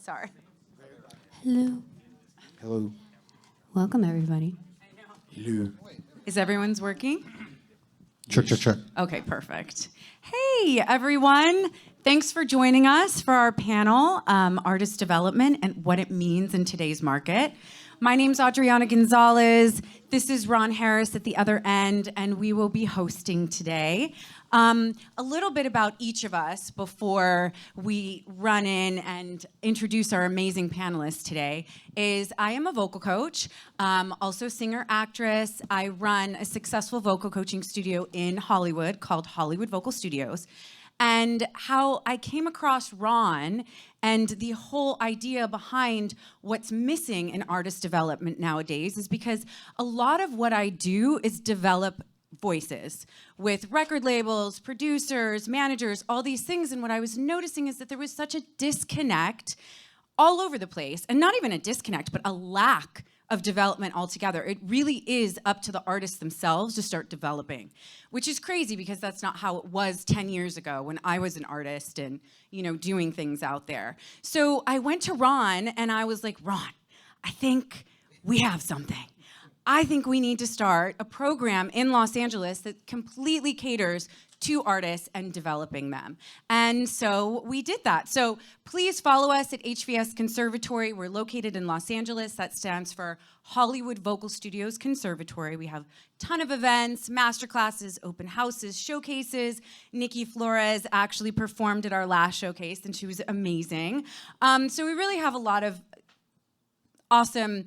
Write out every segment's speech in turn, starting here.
Sorry. Hello. Hello. Welcome, everybody. Hello. Is everyone's working? Check. Okay, perfect. Hey, everyone. Thanks for joining us for our panel, Artist Development and What It Means in Today's Market. My name's Adreana Gonzalez. This is Ron Harris at the other end, and we will be hosting today. A little bit about each of us before we run in and introduce our amazing panelists today is I am a vocal coach, also singer-actress. I run a successful vocal coaching studio in Hollywood called Hollywood Vocal Studios. And how I came across Ron and the whole idea behind what's missing in artist development nowadays is because a lot of what I do is develop voices with record labels, producers, managers, all these things. And what I was noticing is that there was such a disconnect all over the place, and not even a disconnect, but a lack of development altogether. It really is up to the artists themselves to start developing, which is crazy because that's not how it was 10 years ago when I was an artist and, doing things out there. So I went to Ron and I was like, Ron, I think we have something. I think we need to start a program in Los Angeles that completely caters to artists and developing them. And so we did that. So please follow us at HVS Conservatory. We're located in Los Angeles. That stands for Hollywood Vocal Studios Conservatory. We have a ton of events, masterclasses, open houses, showcases. Nikki Flores actually performed at our last showcase, and she was amazing. So we really have a lot of awesome,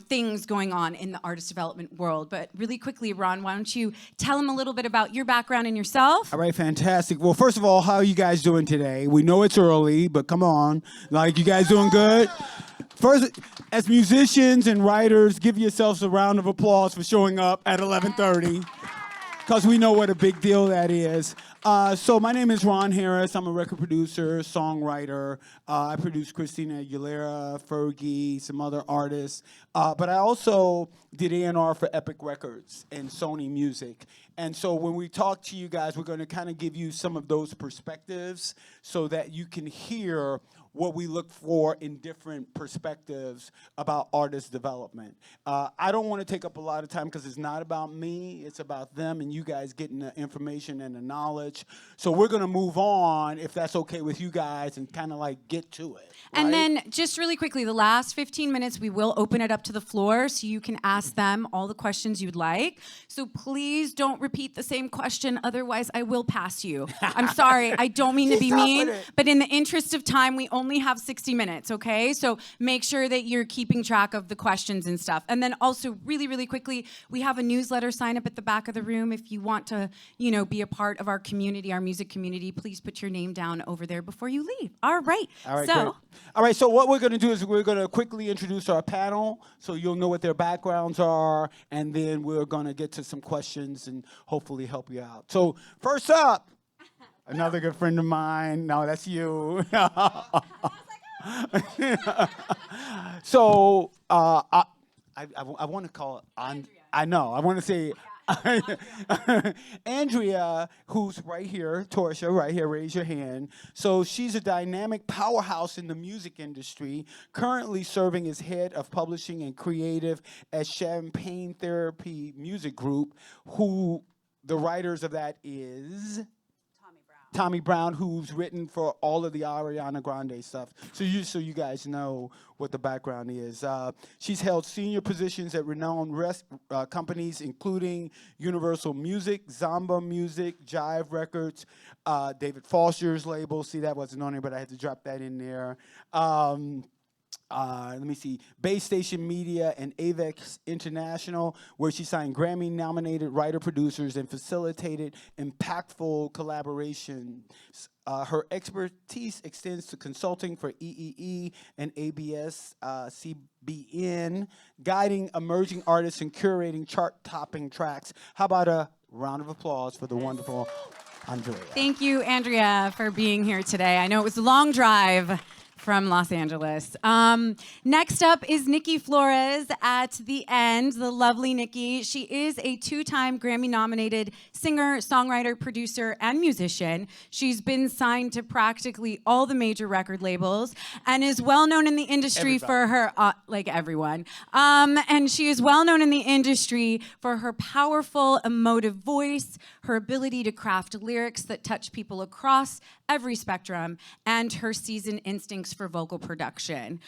things going on in the artist development world. But really quickly, Ron, why don't you tell them a little bit about your background and yourself? All right, fantastic. Well, first of all, how are you guys doing today? We know it's early, but come on. You guys doing good? First, as musicians and writers, give yourselves a round of applause for showing up at 11:30. Because we know what a big deal that is. So my name is Ron Harris. I'm a record producer, songwriter. I produce Christina Aguilera, Fergie, some other artists. But I also did A&R for Epic Records and Sony Music. And so when we talk to you guys, we're going to kind of give you some of those perspectives so that you can hear what we look for in different perspectives about artist development. I don't want to take up a lot of time because it's not about me, it's about them and you guys getting the information and the knowledge. So we're going to move on, if that's okay with you guys, and kind of get to it. Right? And then just really quickly, the last 15 minutes, we will open it up to the floor so you can ask them all the questions you'd like. So please don't repeat the same question, otherwise I will pass you. I'm sorry, I don't mean to be mean, but in the interest of time, we only have 60 minutes, okay? So make sure that you're keeping track of the questions and stuff. And then also, really, really quickly, we have a newsletter sign up at the back of the room. If you want to, be a part of our community, our music community, please put your name down over there before you leave. All right. Great. All right, so what we're going to do is we're going to quickly introduce our panel so you'll know what their backgrounds are, and then we're going to get to some questions and hopefully help you out. So first up, another good friend of mine. No, that's you. So I want to call it Andrea. I know. I want to say Andrea, who's right here, Torchia, right here, raise your hand. So she's a dynamic powerhouse in the music industry, currently serving as head of publishing and creative at Champagne Therapy Music Group, who the writers of that is Tommy Brown, who's written for all of the Ariana Grande stuff. So you guys know what the background is. She's held senior positions at renowned companies, including Universal Music, Zamba Music, Jive Records, David Foster's label. See, that wasn't on there, but I had to drop that in there. Let me see, Bay Station Media and Avex International, where she signed Grammy-nominated writer-producers and facilitated impactful collaborations. Her expertise extends to consulting for EEE and ABS CBN, guiding emerging artists and curating chart-topping tracks. How about a round of applause for the wonderful Andrea? Thank you, Andrea, for being here today. I know it was a long drive from Los Angeles. Next up is Nikki Flores at the end, the lovely Nikki. She is a 2-time Grammy-nominated singer, songwriter, producer, and musician. She's been signed to practically all the major record labels and is well known in the industry for her, like everyone. And she is well known in the industry for her powerful, emotive voice, her ability to craft lyrics that touch people across every spectrum, and her seasoned instincts for vocal production.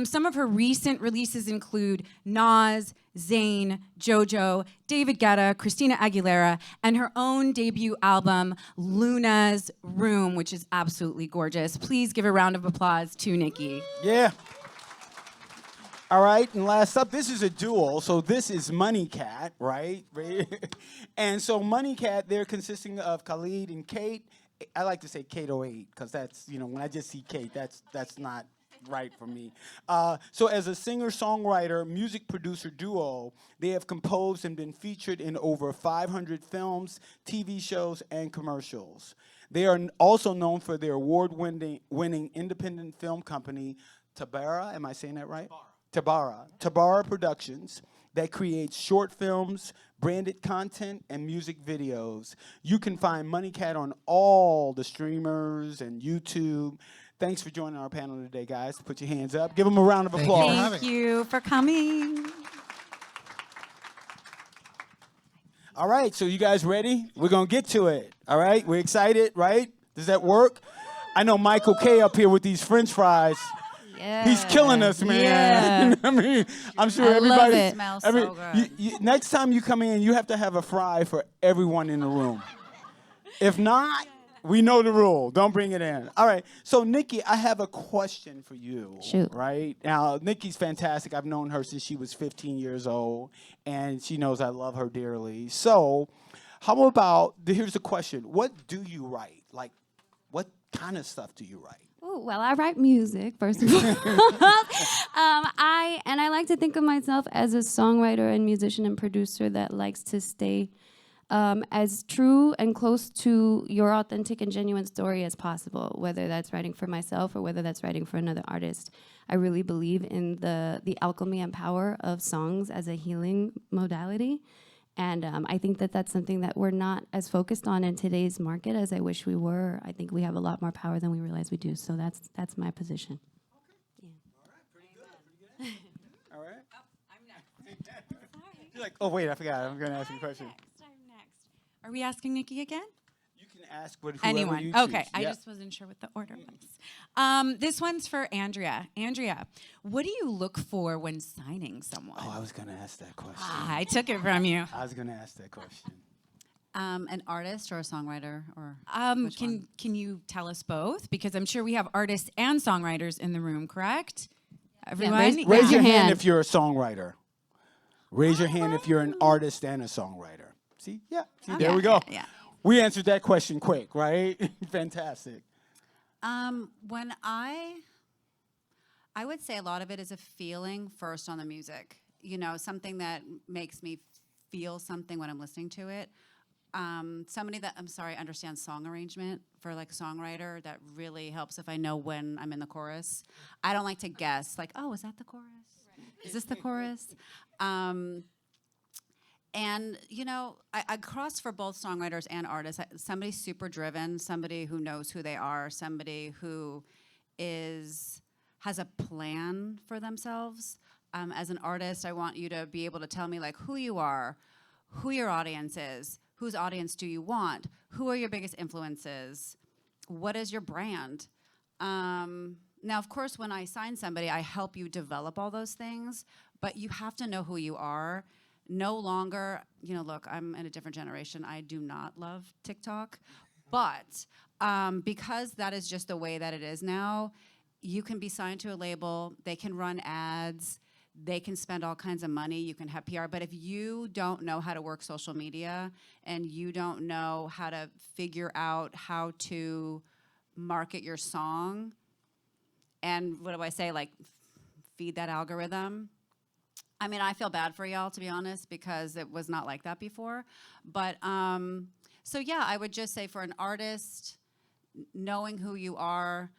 Some of her recent releases include Nas, Zayn, JoJo, David Guetta, Christina Aguilera, and her own debut album, Luna's Room, which is absolutely gorgeous. Please give a round of applause to Nikki. Yeah. All right, and last up, this is a duo. So this is MunnyCat, right? And so MunnyCat, they're consisting of Khalid and Kate. I like to say Kate 08, because that's, when I just see Kate, that's not right for me. So as a singer-songwriter, music producer duo, they have composed and been featured in over 500 films, TV shows, and commercials. They are also known for their award-winning independent film company, Tabara, am I saying that right? Tabara Productions, that creates short films, branded content, and music videos. You can find MunnyCat on all the streamers and YouTube. Thanks for joining our panel today, guys. Put your hands up. Give them a round of applause. Thank you for coming. All right, so you guys ready? We're going to get to it. All right, we're excited, right? Does that work? I know Michael K up here with these French fries. Yeah. He's killing us, man. Yeah. I mean, I'm sure I love everybody. it. Smells so good. Next time you come in, you have to have a fry for everyone in the room. If not, we know the rule. Don't bring it in. All right. So, Nikki, I have a question for you. Shoot. Right now, Nikki's fantastic. I've known her since she was 15 years old, and she knows I love her dearly. So, how about? Here's the question: what do you write? Like, what kind of stuff do you write? Ooh, well, I write music, first of all. I like to think of myself as a songwriter and musician and producer that likes to stay as true and close to your authentic and genuine story as possible, whether that's writing for myself or whether that's writing for another artist. I really believe in the alchemy and power of songs as a healing modality. And I think that that's something that we're not as focused on in today's market as I wish we were. I think we have a lot more power than we realize we do. So that's my position. Okay. Yeah. All right. Pretty good. All right. Oh, I'm next. Sorry. You're like, oh, wait, I forgot. I'm going to ask you a question. I'm next. Are we asking Nikki again? You can ask whoever Anyone. you choose. Okay. I Yeah. just wasn't sure what the order was. This one's for Andrea. Andrea, what do you look for when signing someone? Oh, I was going to ask that question. I took it from you. I was going to ask that question. An artist or a songwriter or which one? Can you tell us both? Because I'm sure we have artists and songwriters in the room, correct? Everyone? Raise your hand hand. if you're a songwriter. Raise your hand if you're an artist and a songwriter. See? Yeah. See, Okay. there we go. Yeah. We answered that question quick, right? Fantastic. When I would say a lot of it is a feeling first on the music. Something that makes me feel something when I'm listening to it. Somebody that, understands song arrangement for like a songwriter, that really helps if I know when I'm in the chorus. I don't like to guess, like, oh, is that the chorus? Right. Is this the chorus? And, I cross for both songwriters and artists. Somebody super driven, somebody who knows who they are, somebody who has a plan for themselves. As an artist, I want you to be able to tell me, like, who you are, who your audience is, whose audience do you want, who are your biggest influences, what is your brand? Now, of course, when I sign somebody, I help you develop all those things, but you have to know who you are. No longer, look, I'm in a different generation. I do not love TikTok. But because that is just the way that it is now, you can be signed to a label. They can run ads. They can spend all kinds of money. You can have PR. But if you don't know how to work social media and you don't know how to figure out how to market your song and, what do I say, like, feed that algorithm, I mean, I feel bad for y'all, to be honest, because it was not like that before. But, so yeah, I would just say for an artist, knowing who you are,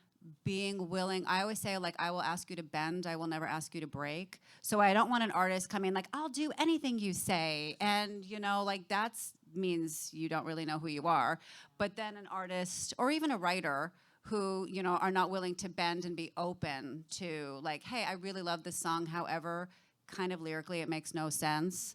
being willing. I always say, like, I will ask you to bend, I will never ask you to break. So I don't want an artist coming like, I'll do anything you say. And, you know, like, that's means you don't really know who you are. But then an artist or even a writer who, you know, are not willing to bend and be open to, like, hey, I really love this song, however, kind of lyrically it makes no sense.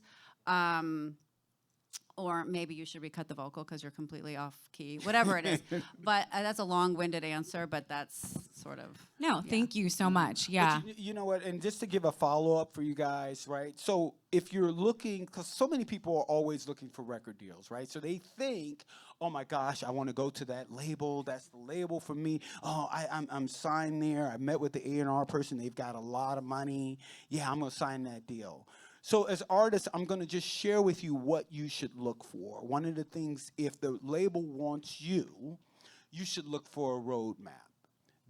Or maybe you should recut the vocal because you're completely off key, whatever it is. But that's a long-winded answer, but that's sort of. No, thank you so much. Yeah. But you know what? And just to give a follow-up for you guys, right? So if you're looking, because so many people are always looking for record deals, right? So they think, oh my gosh, I want to go to that label. That's the label for me. Oh, I'm signed there. I met with the A&R person. They've got a lot of money. Yeah, I'm going to sign that deal. So as artists, I'm going to just share with you what you should look for. One of the things, if the label wants you, you should look for a roadmap.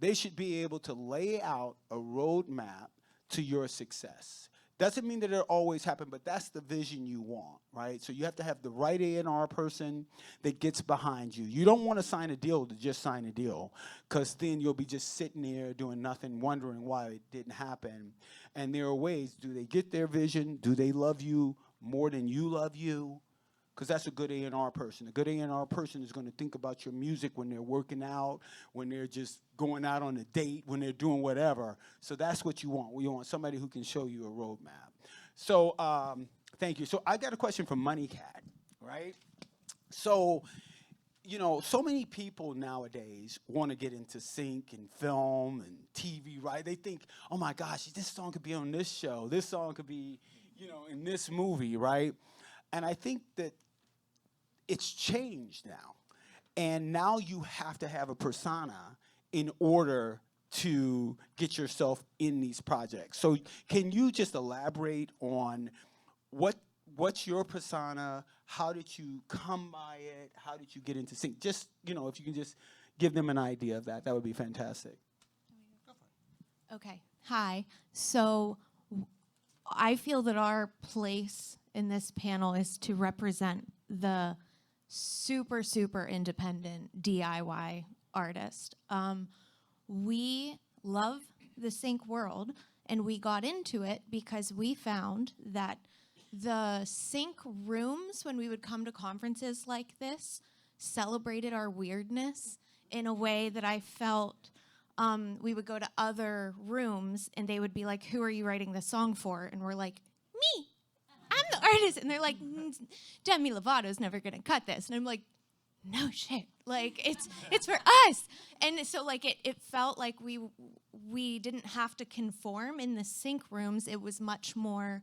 They should be able to lay out a roadmap to your success. Doesn't mean that it'll always happen, but that's the vision you want, right? So you have to have the right A&R person that gets behind you. You don't want to sign a deal to just sign a deal, because then you'll be just sitting there doing nothing, wondering why it didn't happen. And there are ways, do they get their vision? Do they love you more than you love you? Because that's a good A&R person. A good A&R person is going to think about your music when they're working out, when they're just going out on a date, when they're doing whatever. So that's what you want. You want somebody who can show you a roadmap. So thank you. So I got a question from MunnyCat, right? So, you know, so many people nowadays want to get into sync and film and TV, right? They think, oh my gosh, this song could be on this show. This song could be, you know, in this movie, right? And I think that it's changed now. And now you have to have a persona in order to get yourself in these projects. So can you just elaborate on what's your persona? How did you come by it? How did you get into sync? Just, you know, if you can just give them an idea of that, that would be fantastic. Okay. Hi. So I feel that our place in this panel is to represent the super, super independent DIY artist. We love the sync world, and we got into it because we found that the sync rooms, when we would come to conferences like this, celebrated our weirdness in a way that I felt we would go to other rooms and they would be like, who are you writing this song for? And we're like, me. I'm the artist. And they're like, Demi Lovato's never going to cut this. And I'm like, no shit. Like, it's for us. And so, like, it felt like we didn't have to conform in the sync rooms. It was much more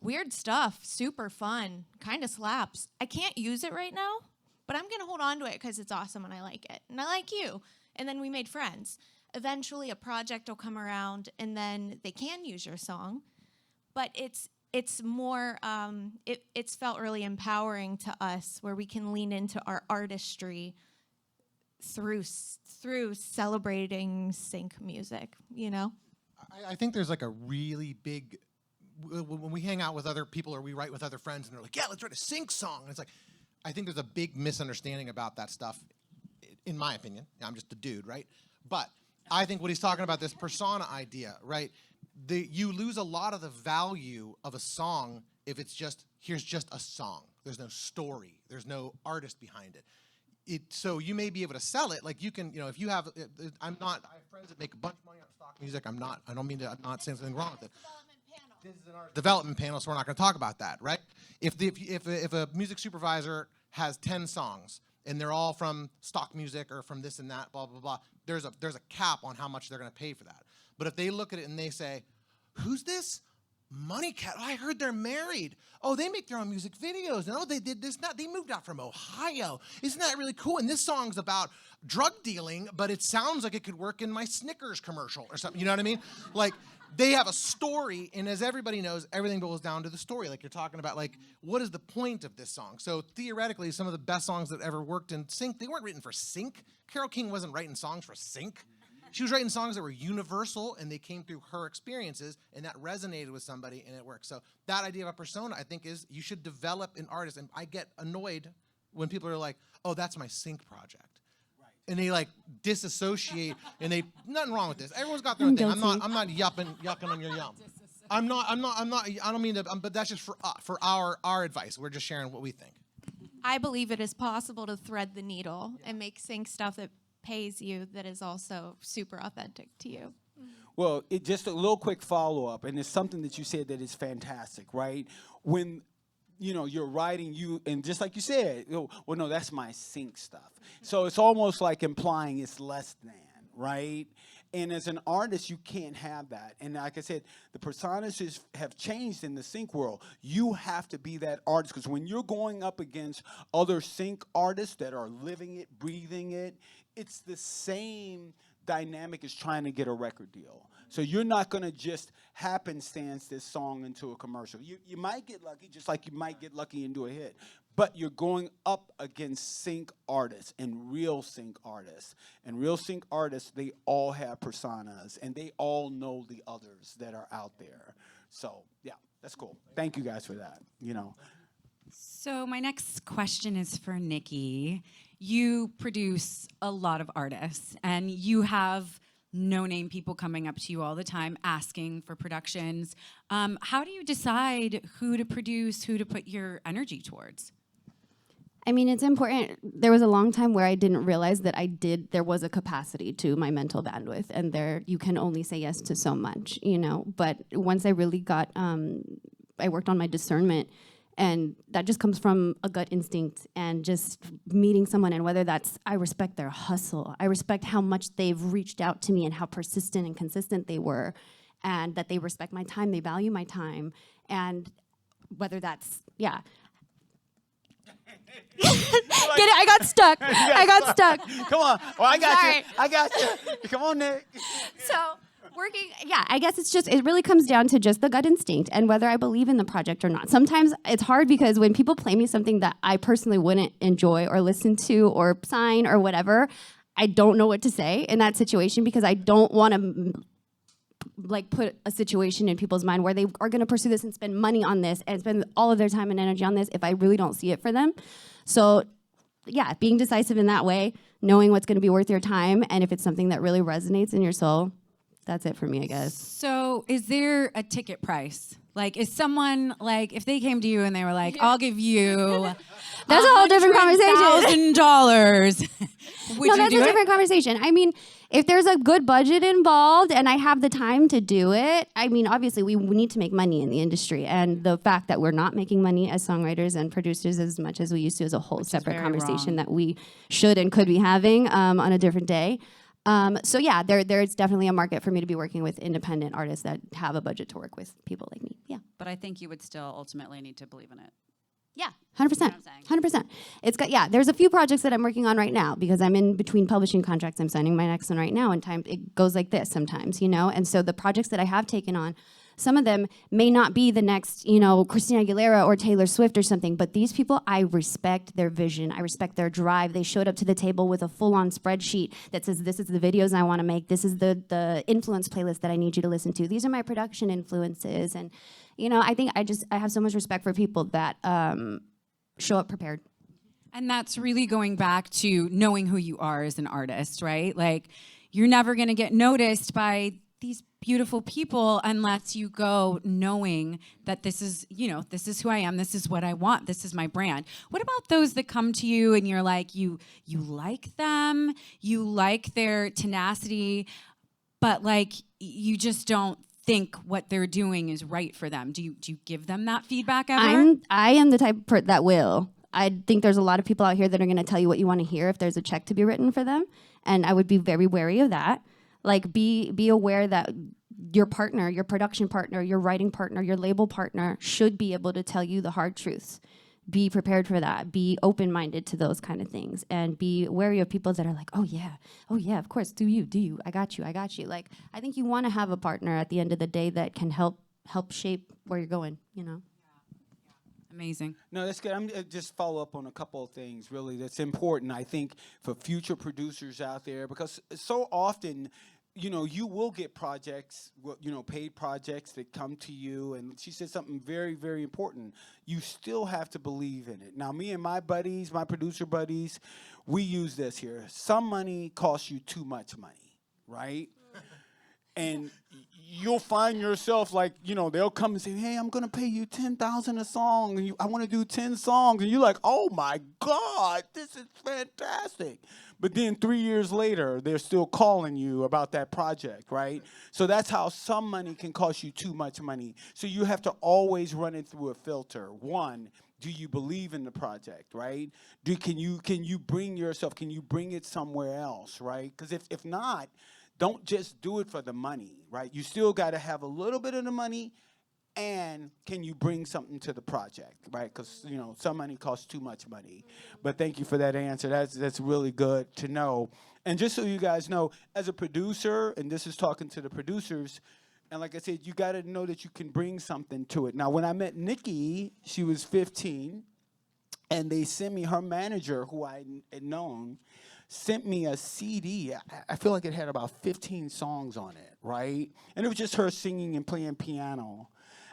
weird stuff, super fun, kind of slaps. I can't use it right now, but I'm going to hold on to it because it's awesome and I like it. And I like you. And then we made friends. Eventually, a project will come around, and then they can use your song. But it's more, it's felt really empowering to us, where we can lean into our artistry through celebrating sync music, you know? I think there's like a really big, when we hang out with other people or we write with other friends and they're like, yeah, let's write a sync song. And it's like, I think there's a big misunderstanding about that stuff, in my opinion. I'm just a dude, right? But I think what he's talking about, this persona idea, right? You lose a lot of the value of a song if it's just, here's just a song. There's no story. There's no artist behind it. So you may be able to sell it. Like you can, you know, if you have, I have friends that make a bunch of money on stock music. I'm not saying something wrong with it. This is an art development panel, so we're not going to talk about that, right? If a music supervisor has 10 songs and they're all from stock music or from this and that, blah, blah, blah, there's a cap on how much they're going to pay for that. But if they look at it and they say, who's this? MunnyCat. Oh, I heard they're married. Oh, they make their own music videos. And oh, they did this, that. They moved out from Ohio. Isn't that really cool? And this song's about drug dealing, but it sounds like it could work in my Snickers commercial or something. You know what I mean? Like, they have a story, and as everybody knows, everything boils down to the story. Like you're talking about, like, what is the point of this song? So theoretically, some of the best songs that ever worked in sync, they weren't written for sync. Carole King wasn't writing songs for sync. She was writing songs that were universal, and they came through her experiences, and that resonated with somebody, and it worked. So that idea of a persona, I think, is you should develop an artist. And I get annoyed when people are like, oh, that's my sync project. Right. And they, like, disassociate and they nothing wrong with this. Everyone's got their own thing. I'm not yucking on your yum. I don't mean to, but that's just for our advice. We're just sharing what we think. I believe it is possible to thread the needle and make sync stuff that pays you that is also super authentic to you. Well, just a little quick follow-up, and it's something that you said that is fantastic, right? When you're writing, and just like you said, well, no, that's my sync stuff. So it's almost like implying it's less than, right? And as an artist, you can't have that. And like I said, the personas have changed in the sync world. You have to be that artist, because when you're going up against other sync artists that are living it, breathing it, it's the same dynamic as trying to get a record deal. So you're not going to just happenstance this song into a commercial. You might get lucky, just like you might get lucky and do a hit. But you're going up against sync artists and real sync artists. And real sync artists, they all have personas, and they all know the others that are out there. So, yeah, that's cool. Thank you guys for that, So my next question is for Nikki. You produce a lot of artists, and you have no-name people coming up to you all the time asking for productions. How do you decide who to produce, who to put your energy towards? I mean, it's important. There was a long time where I didn't realize that there was a capacity to my mental bandwidth, and you can only say yes to so much, But once I really I worked on my discernment, and that just comes from a gut instinct and just meeting someone, and whether that's, I respect their hustle, I respect how much they've reached out to me and how persistent and consistent they were, and that they respect my time, they value my time, and whether that's, yeah. Get it? I got stuck. Come on. Well, I got Sorry. you. I got you. Come on, Nick. So I guess it really comes down to just the gut instinct and whether I believe in the project or not. Sometimes it's hard because when people play me something that I personally wouldn't enjoy or listen to or sign or whatever, I don't know what to say in that situation, because I don't want to put a situation in people's mind where they are going to pursue this and spend money on this and spend all of their time and energy on this if I really don't see it for them. So yeah, being decisive in that way, knowing what's going to be worth your time, and if it's something that really resonates in your soul, that's it for me, I guess. So is there a ticket price? Like, is someone, if they came to you and they were like, I'll give you that's a whole different conversation. $100,000. No, that's a different conversation. I mean, if there's a good budget involved and I have the time to do it, I mean, obviously we need to make money in the industry. And the fact that we're not making money as songwriters and producers as much as we used to is a whole separate conversation that we should and could be having on a different day. So yeah, there's definitely a market for me to be working with independent artists that have a budget to work with people like me. Yeah. But I think you would still ultimately need to believe in it. Yeah, 100%. 100%. There's a few projects that I'm working on right now because I'm in between publishing contracts. I'm signing my next one right now, and it goes like this sometimes, And so the projects that I have taken on, some of them may not be the next, Christina Aguilera or Taylor Swift or something, but these people, I respect their vision. I respect their drive. They showed up to the table with a full-on spreadsheet that says, this is the videos I want to make. This is the influence playlist that I need you to listen to. These are my production influences. And, I think I have so much respect for people that show up prepared. And that's really going back to knowing who you are as an artist, right? Like, you're never going to get noticed by these beautiful people unless you go knowing that this is who I am, this is what I want, this is my brand. What about those that come to you and you're like, you like them, you like their tenacity, but you just don't think what they're doing is right for them? Do you give them that feedback ever? I am the type that will. I think there's a lot of people out here that are going to tell you what you want to hear if there's a check to be written for them, and I would be very wary of that. Be aware that your partner, your production partner, your writing partner, your label partner should be able to tell you the hard truths. Be prepared for that. Be open-minded to those kind of things, and be wary of people that are like, oh yeah, of course, do you, I got you. I think you want to have a partner at the end of the day that can help shape where you're going, Amazing. No, that's good. I'm just follow up on a couple of things, really, that's important, I think, for future producers out there, because so often you know, you will get projects, you know, paid projects that come to you. And she said something very, very important. You still have to believe in it. Now, me and my buddies, my producer buddies, we use this here. Some money costs you too much money, right? And you'll find yourself like, you know, they'll come and say, hey, I'm going to pay you $10,000 a song. And I want to do 10 songs. And you're like, oh, my God, this is fantastic. But then 3 years later, they're still calling you about that project, right? So that's how some money can cost you too much money. So you have to always run it through a filter. One, do you believe in the project, right? Can you bring yourself, can you bring it somewhere else, right? Because if not, don't just do it for the money, right? You still got to have a little bit of the money, and can you bring something to the project, right? Because, you know, some money costs too much money. But thank you for that answer. That's really good to know. And just so you guys know, as a producer, and this is talking to the producers, and like I said, you got to know that you can bring something to it. Now, when I met Nikki, she was 15, and they sent me, her manager, who I had known, sent me a CD. I feel like it had about 15 songs on it, right? And it was just her singing and playing piano.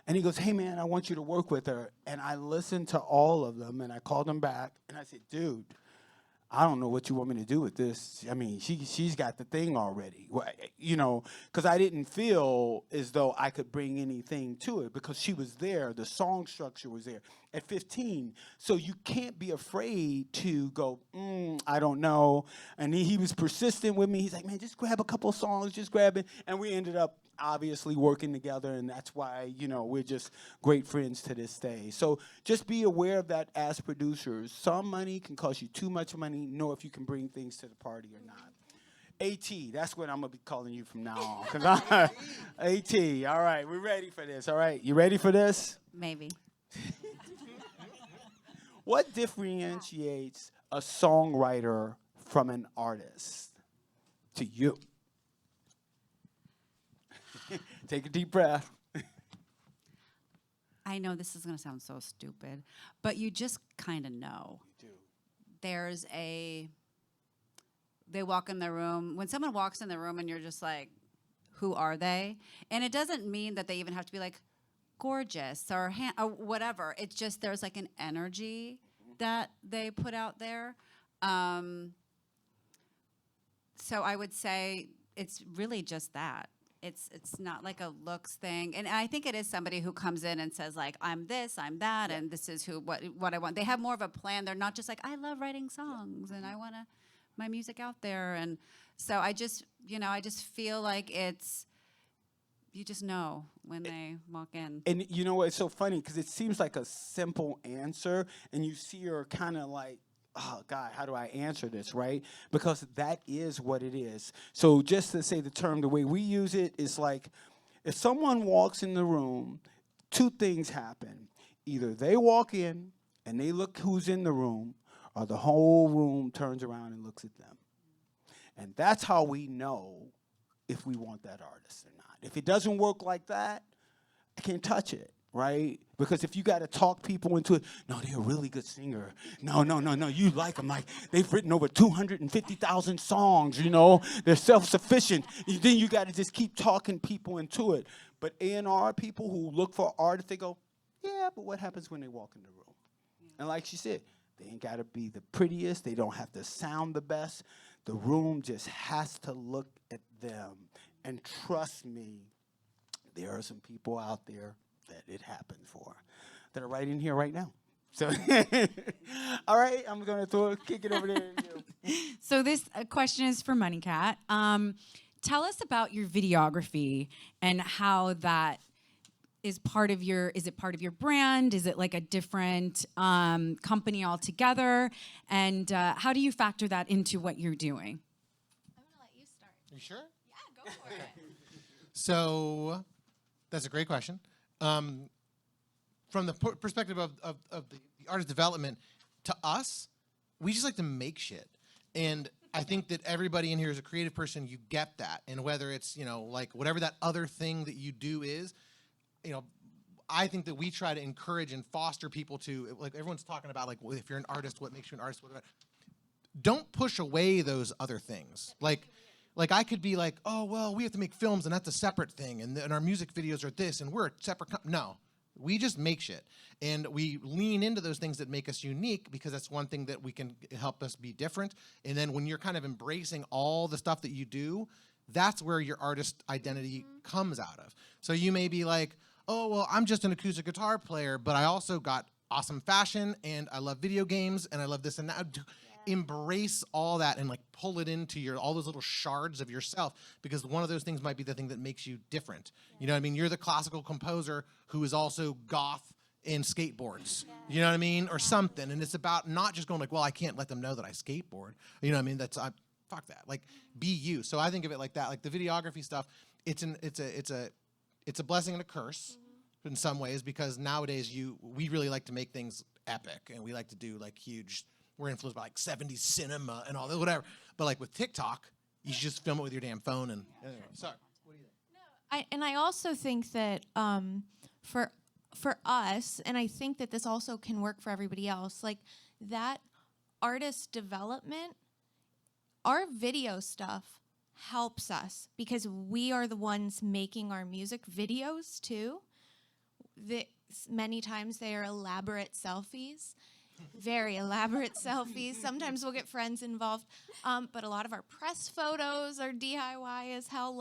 And he goes, hey, man, I want you to work with her. And I listened to all of them, and I called him back, and I said, dude, I don't know what you want me to do with this. I mean, she's got the thing already, you know, because I didn't feel as though I could bring anything to it because she was there. The song structure was there at 15. So you can't be afraid to go, I don't know. And he was persistent with me. He's like, man, just grab a couple of songs, just grab it. And we ended up obviously working together, and that's why, you know, we're just great friends to this day. So just be aware of that as producers. Some money can cost you too much money. Know if you can bring things to the party or not. AT, that's what I'm going to be calling you from now on. AT, all right, we're ready for this, all right? You ready for this? Maybe. What differentiates a songwriter from an artist to you? Take a deep breath. I know this is going to sound so stupid, but you just kind of know. You do. They walk in the room. When someone walks in the room and you're just like, who are they? And it doesn't mean that they even have to be like gorgeous or whatever. It's just there's like an energy that they put out there. So I would say it's really just that. It's not like a looks thing. And I think it is somebody who comes in and says, like, I'm this, I'm that, and this is what I want. They have more of a plan. They're not just like, I love writing songs, and I want my music out there. And so I just feel like you just know when they walk in. And you know what? It's so funny because it seems like a simple answer, and you see her kind of like, oh, God, how do I answer this, right? Because that is what it is. So just to say the term, the way we use it is like if someone walks in the room, two things happen. Either they walk in and they look who's in the room, or the whole room turns around and looks at them. And that's how we know if we want that artist or not. If it doesn't work like that, I can't touch it. Right? Because if you got to talk people into it, no, they're a really good singer. No, you like them. Like, they've written over 250,000 songs, you know. They're self-sufficient. Then you got to just keep talking people into it. But A&R people who look for artists, they go, yeah, but what happens when they walk in the room? And like she said, they ain't got to be the prettiest. They don't have to sound the best. The room just has to look at them. And trust me, there are some people out there that it happened for, that are right in here right now. So, all right, I'm going to kick it over there to you. So this question is for MunnyCat. Tell us about your videography and how that is part of is it part of your brand? Is it like a different company altogether? And how do you factor that into what you're doing? I'm going to let you start. You sure? Yeah, go for it. So that's a great question. From the perspective of the artist development, to us, we just like to make shit. And I think that everybody in here is a creative person. You get that. And whether it's, you know, like whatever that other thing that you do is, you know, I think that we try to encourage and foster people to, like everyone's talking about, like, well, if you're an artist, what makes you an artist? Don't push away those other things. Like, Like I could be like, oh, well, we have to make films and that's a separate thing. And our music videos are this and we're a separate no. We just make shit. And we lean into those things that make us unique because that's one thing that we can help us be different. And then when you're kind of embracing all the stuff that you do, that's where your artist identity comes out of. So you may be like, oh, well, I'm just an acoustic guitar player, but I also got awesome fashion and I love video games and I love this and that. Embrace all that and like pull it into all those little shards of yourself, because one of those things might be the thing that makes you different. You know what I mean? You're the classical composer who is also goth and skateboards. You know what I mean? Or something. And it's about not just going like, well, I can't let them know that I skateboard. You know what I mean? Fuck that. Like, be you. So I think of it like that. Like the videography stuff, it's a blessing and a curse in some ways, because nowadays we really like to make things epic and we like to do like huge. We're influenced by like 70s cinema and all that, whatever. But like with TikTok, you should just film it with your damn phone and anyway, sorry. What do you think? I also think that for us, and I think that this also can work for everybody else, like that artist development, our video stuff helps us because we are the ones making our music videos too. Many times they are elaborate selfies. Very elaborate selfies. Sometimes we'll get friends involved. But a lot of our press photos are DIY as hell.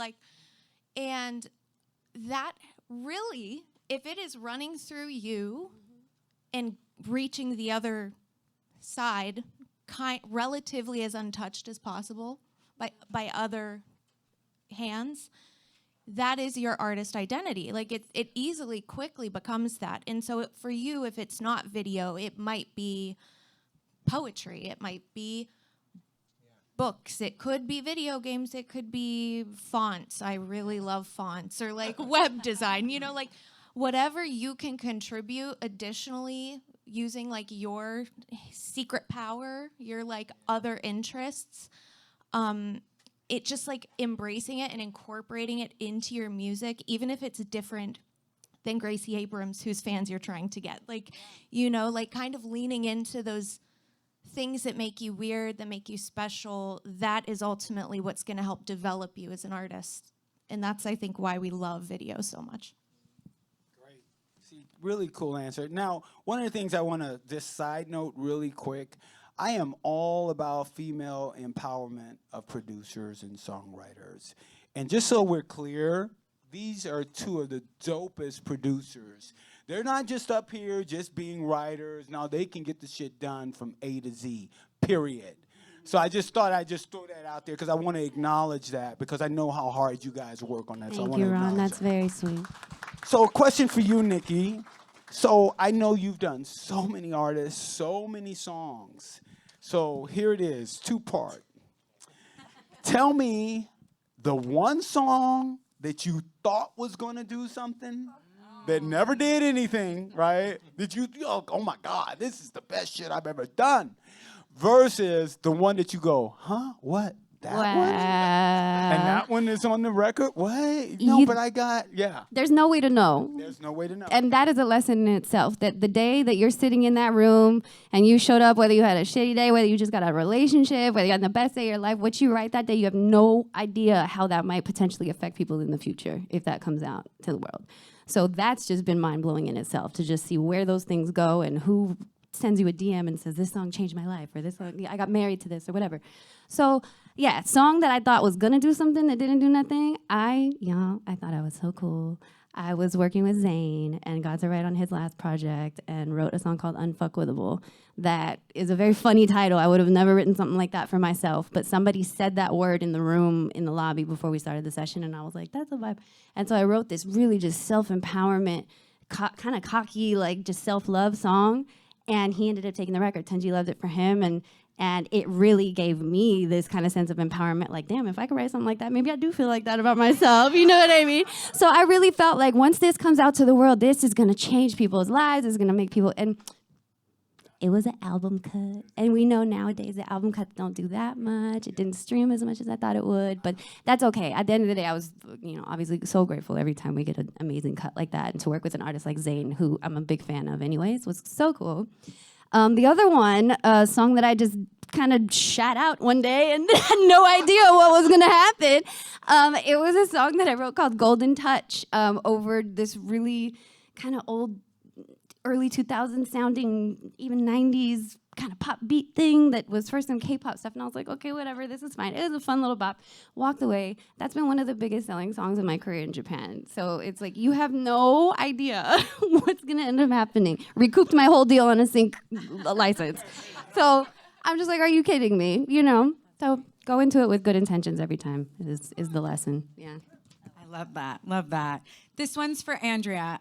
And that really, if it is running through you and reaching the other side relatively as untouched as possible by other hands, that is your artist identity. Like it easily, quickly becomes that. And so for you, if it's not video, it might be poetry. It might be books. It could be video games. It could be fonts. I really love fonts, or like web design, you know, like whatever you can contribute additionally using like your secret power, your like other interests. It just like embracing it and incorporating it into your music, even if it's different than Gracie Abrams, whose fans you're trying to get. Like, you know, like kind of leaning into those things that make you weird, that make you special. That is ultimately what's going to help develop you as an artist. And that's, I think, why we love video so much. Great. See, really cool answer. Now, one of the things I want to, this side note really quick, I am all about female empowerment of producers and songwriters. And just so we're clear, these are two of the dopest producers. They're not just up here just being writers. Now they can get the shit done from A to Z, period. So I just thought I'd just throw that out there because I want to acknowledge that, because I know how hard you guys work on that. Thank you, Ron. That's very sweet. So a question for you, Nikki. So I know you've done so many artists, so many songs. So here it is, two-part. Tell me the one song that you thought was going to do something that never did anything, right? That you, oh my God, this is the best shit I've ever done. Versus the one that you go, huh, what? That one? And that one is on the record? What? No, but I got, yeah. There's no way to know. There's no way to know. And that is a lesson in itself, that the day that you're sitting in that room and you showed up, whether you had a shitty day, whether you just got a relationship, whether you had the best day of your life, what you write that day, you have no idea how that might potentially affect people in the future if that comes out to the world. So that's just been mind-blowing in itself, to just see where those things go and who sends you a DM and says, this song changed my life, or this song, I got married to this, or whatever. So yeah, song that I thought was gonna do something that didn't do nothing, I thought I was so cool. I was working with Zayn and got to write on his last project and wrote a song called Unfuckwithable. That is a very funny title. I would have never written something like that for myself, but somebody said that word in the room, in the lobby before we started the session, and I was like, that's a vibe. And so I wrote this really just self-empowerment, kind of cocky, like just self-love song, and he ended up taking the record. Tenji loved it for him, and it really gave me this kind of sense of empowerment, like, damn, if I could write something like that, maybe I do feel like that about myself, you know what I mean? So I really felt like once this comes out to the world, this is gonna change people's lives, it's gonna make people, and it was an album cut. And we know nowadays the album cuts don't do that much. It didn't stream as much as I thought it would, but that's okay. At the end of the day, I was, obviously so grateful every time we get an amazing cut like that, and to work with an artist like Zayn, who I'm a big fan of anyways, was so cool. The other one, a song that I just kind of shat out one day and had no idea what was gonna happen. It was a song that I wrote called Golden Touch over this really kind of old, early 2000s sounding, even 90s kind of pop beat thing that was first some K-pop stuff. And I was like, okay, whatever, this is fine. It was a fun little bop. Walked away. That's been one of the biggest selling songs of my career in Japan. So it's like, you have no idea what's gonna end up happening. Recouped my whole deal on a sync license. So I'm just like, are you kidding me? You know? So go into it with good intentions every time is the lesson. Yeah. I love that. Love that. This one's for Andrea.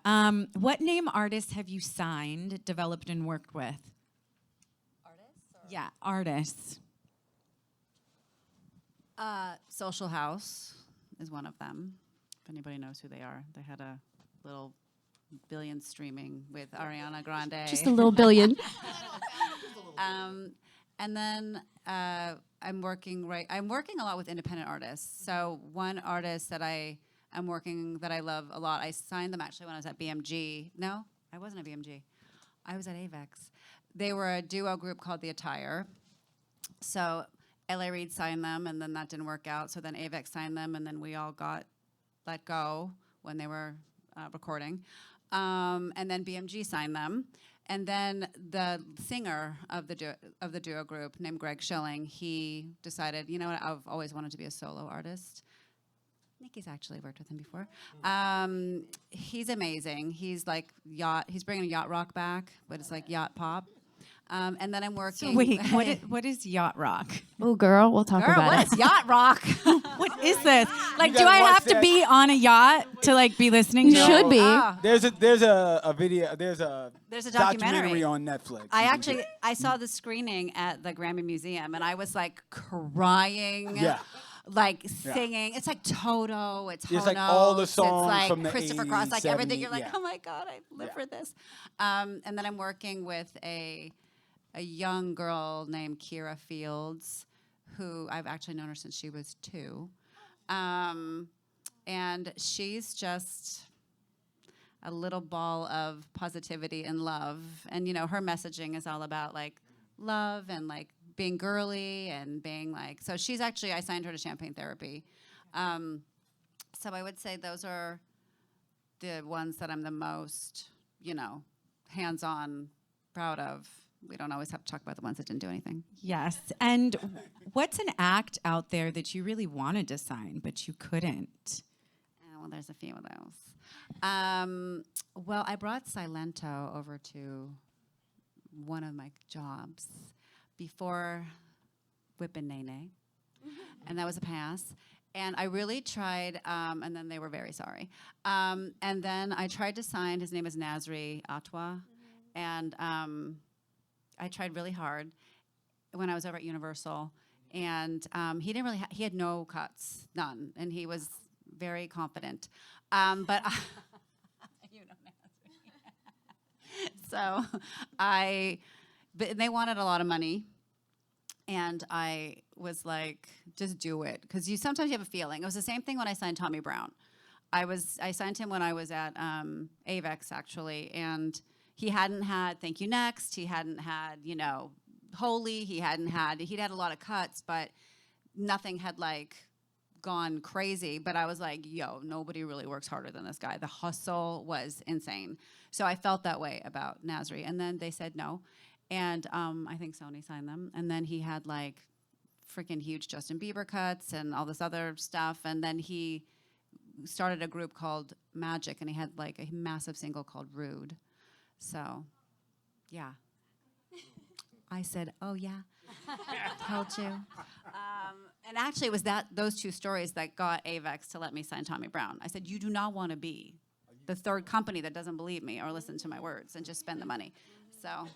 What name artists have you signed, developed, and worked with? Yeah, artists. Social House is one of them. If anybody knows who they are, they had a little billion streaming with Ariana Grande. Just a little billion. And then I'm working a lot with independent artists. So one artist that I'm working that I love a lot. I signed them actually when I was at BMG. No, I wasn't at BMG. I was at AVEX. They were a duo group called The Attire. So LA Reid signed them, and then that didn't work out. So then AVEX signed them, and then we all got let go when they were recording. And then BMG signed them. And then the singer of the duo group, named Greg Schilling, he decided, you know what, I've always wanted to be a solo artist. Nikki's actually worked with him before. He's amazing. He's like he's bringing yacht rock back, but it's like yacht pop. And then I'm working. So wait, what is yacht rock? Oh, girl, we'll talk Girl, about what it. is yacht rock? What is this? Like, do gotta I watch have to that. be on a yacht to like be listening You to should it? be. Ah, There's a video. There's a documentary on Netflix. I saw the screening at the Grammy Museum, and I was like crying. Yeah. Like singing. It's like Toto. It's It's like Honos, all the it's songs like from the Christopher 80s, Cross. Like everything. 70s, You're like, yeah. oh my God, I live Yeah. for this. And then I'm working with a young girl named Kira Fields, who I've actually known her since she was 2. And she's just a little ball of positivity and love. And, you know, her messaging is all about, like, love and, like, being girly and being, like... So she's actually... I signed her to Champagne Therapy. So I would say those are the ones that I'm the most, you know, hands-on, proud of. We don't always have to talk about the ones that didn't do anything. Yes. And what's an act out there that you really wanted to sign, but you couldn't? Well, there's a few of those. Well, I brought Silento over to one of my jobs before Whip and Nene, and that was a pass. And I really tried, and then they were very sorry. And then I tried to sign, his name is Nasri Atwa, and I tried really hard when I was over at Universal, and he didn't really, he had no cuts, none, and he was very confident. But you know Nasri. So but they wanted a lot of money. And I was like, just do it. Because sometimes you have a feeling. It was the same thing when I signed Tommy Brown. I signed him when I was at AVEX, actually. And he hadn't had Thank You Next. He hadn't had, you know, Holy. He'd had a lot of cuts, but nothing had, like, gone crazy. But I was like, yo, nobody really works harder than this guy. The hustle was insane. So I felt that way about Nasri. And then they said no. And I think Sony signed them. And then he had, like, freaking huge Justin Bieber cuts and all this other stuff. And then he started a group called Magic, and he had, like, a massive single called Rude. So, yeah. I said, oh, yeah. Told you. And actually, it was those two stories that got AVEX to let me sign Tommy Brown. I said, you do not want to be the third company that doesn't believe me or listen to my words and just spend the money. So...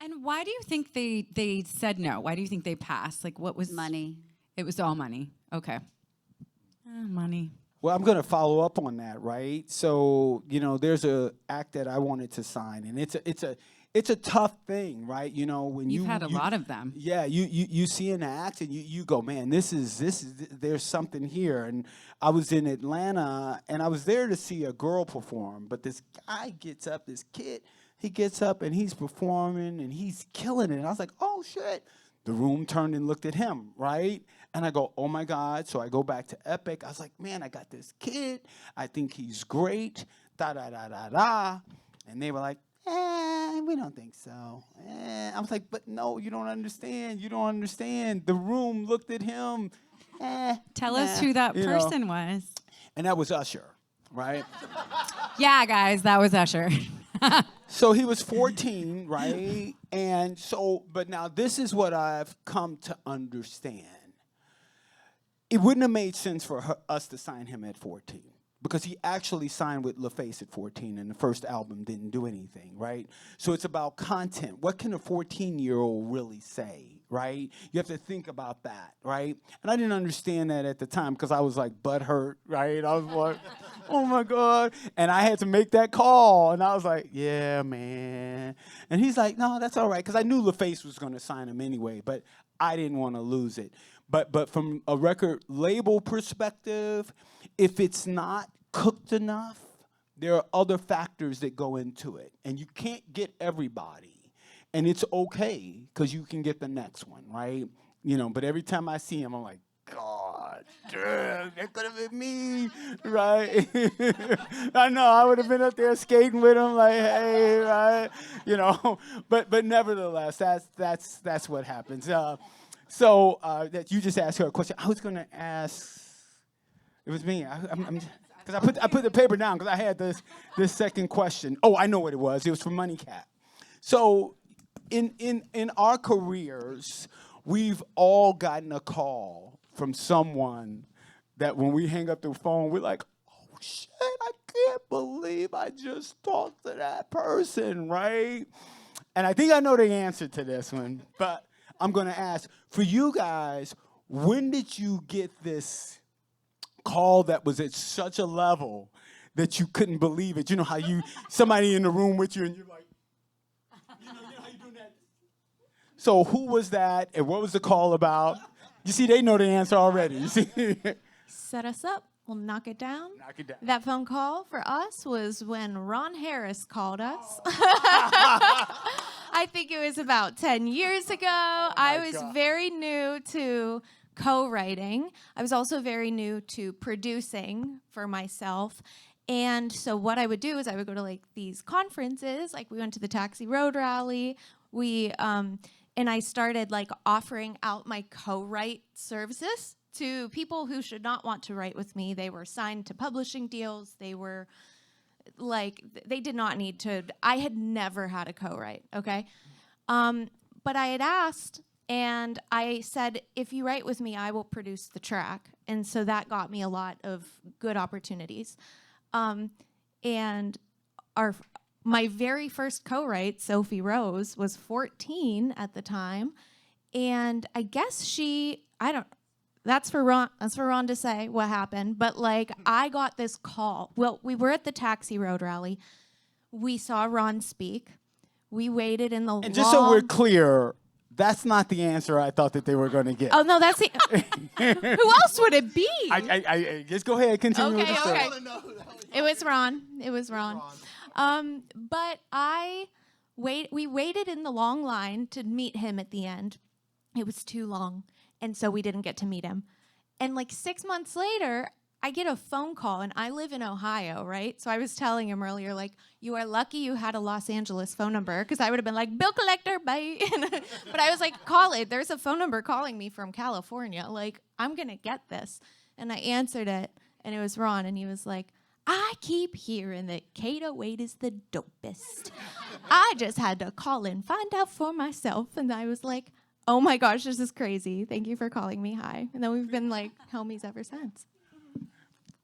And why do you think they said no? Why do you think they passed? Like, what was... Money. It was all money. Okay. Money. Well, I'm going to follow up on that, right? So, you know, there's a act that I wanted to sign, and it's a tough thing, right? You know, when You've had a lot of them. Yeah, you see an act and you go, man, this is there's something here. And I was in Atlanta, and I was there to see a girl perform, but this guy gets up, this kid, he gets up and he's performing and he's killing it. And I was like, oh, shit. The room turned and looked at him, right? And I go, oh, my God. So I go back to Epic. I was like, man, I got this kid. I think he's great. Da-da-da-da-da. And they were like, we don't think so. I was like, but no, you don't understand. You don't understand. The room looked at him. Tell us who that person was. And that was Usher, right? Yeah, guys, that was Usher. So he was 14, right? And so, but now this is what I've come to understand. It wouldn't have made sense for us to sign him at 14 because he actually signed with LaFace at 14 and the first album didn't do anything, right? So it's about content. What can a 14-year-old really say, right? You have to think about that, right? And I didn't understand that at the time because I was like butthurt, right? I was like, oh my God. And I had to make that call. And I was like, yeah, man. And he's like, no, that's all right. Because I knew LaFace was going to sign him anyway, but I didn't want to lose it. But from a record label perspective, if it's not cooked enough, there are other factors that go into it. And you can't get everybody. And it's okay, because you can get the next one, right? You know, but every time I see him, I'm like, God damn, that could have been me, right? I know, I would have been up there skating with him, like, hey, right? You know, but nevertheless, that's what happens. So that you just asked her a question. I was going to ask, it was me, because I put the paper down because I had this second question. Oh, I know what it was. It was from MunnyCat. So in our careers, we've all gotten a call from someone that when we hang up the phone, we're like, oh, shit, I can't believe I just talked to that person, right? And I think I know the answer to this one, but I'm going to ask, for you guys, when did you get this call that was at such a level that you couldn't believe it? You know how somebody in the room with you and you're like, you know how you doing that? So who was that and what was the call about? You see, they know the answer already. You see? Set us up. We'll knock it down. Knock it down. That phone call for us was when Ron Harris called us. I think it was about 10 years ago. I was very new to co-writing. I was also very new to producing for myself. And so what I would do is I would go to like these conferences, like we went to the Taxi Road rally. And I started like offering out my co-write services to people who should not want to write with me. They were signed to publishing deals. They were like, they did not need to. I had never had a co-write, okay? But I had asked, and I said, if you write with me, I will produce the track. And so that got me a lot of good opportunities. And my very first co-write, Sophie Rose, was 14 at the time. And I guess that's for Ron to say what happened. But like, I got this call. Well, we were at the Taxi Road rally. We saw Ron speak. We waited in the And just so we're clear, that's not the answer I thought that they were going to get. Oh, no, that's the... Who else would it be? I just go ahead, continue with the story. Okay. It was Ron. But we waited in the long line to meet him at the end. It was too long, and so we didn't get to meet him. And like 6 months later, I get a phone call, and I live in Ohio, right? So I was telling him earlier, like, you are lucky you had a Los Angeles phone number, because I would have been like, bill collector, bye. But I was like, call it. There's a phone number calling me from California. Like, I'm going to get this. And I answered it, and it was Ron, and he was like, I keep hearing that Kato Wade is the dopest. I just had to call and find out for myself. And I was like, oh my gosh, this is crazy. Thank you for calling me. Hi. And then we've been like homies ever since.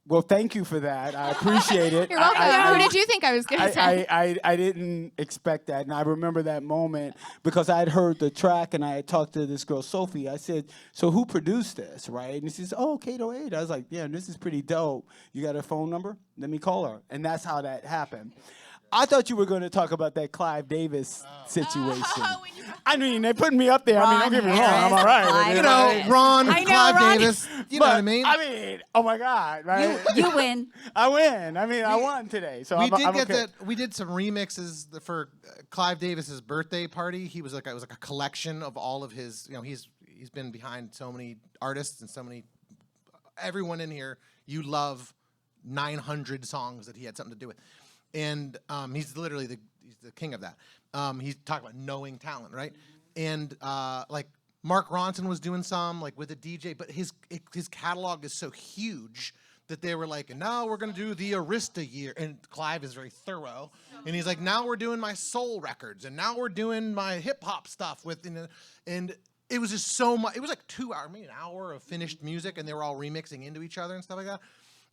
Well, thank you for that. I appreciate it. You're welcome. Who did you think I was going to say? I didn't expect that. And I remember that moment because I had heard the track and I had talked to this girl, Sophie. I said, so who produced this, right? And she says, oh, Kato 8. I was like, yeah, this is pretty dope. You got her phone number? Let me call her. And that's how that happened. I thought you were going to talk about that Clive Davis situation. I mean, they put me up there. I mean, don't get me wrong. I'm all right. Clive You know, Ron, I know, Clive Ron. Davis. You know what I mean? I mean, oh my God, right? You win. I win. I mean, I won today, so we I'm did get okay. that. We did some remixes for Clive Davis's birthday party. It was like a collection of all of his. You know, he's been behind so many artists and so many. Everyone in here, you love 900 songs that he had something to do with, and he's literally he's the king of that. He's talking about knowing talent, right? And like Mark Ronson was doing some like with a DJ, but his catalog is so huge that they were like, and now we're gonna do the Arista year. And Clive is very thorough, and he's like, now we're doing my soul records, and now we're doing my hip hop stuff with, and it was just so much. It was like 2 hours, maybe an hour of finished music, and they were all remixing into each other and stuff like that.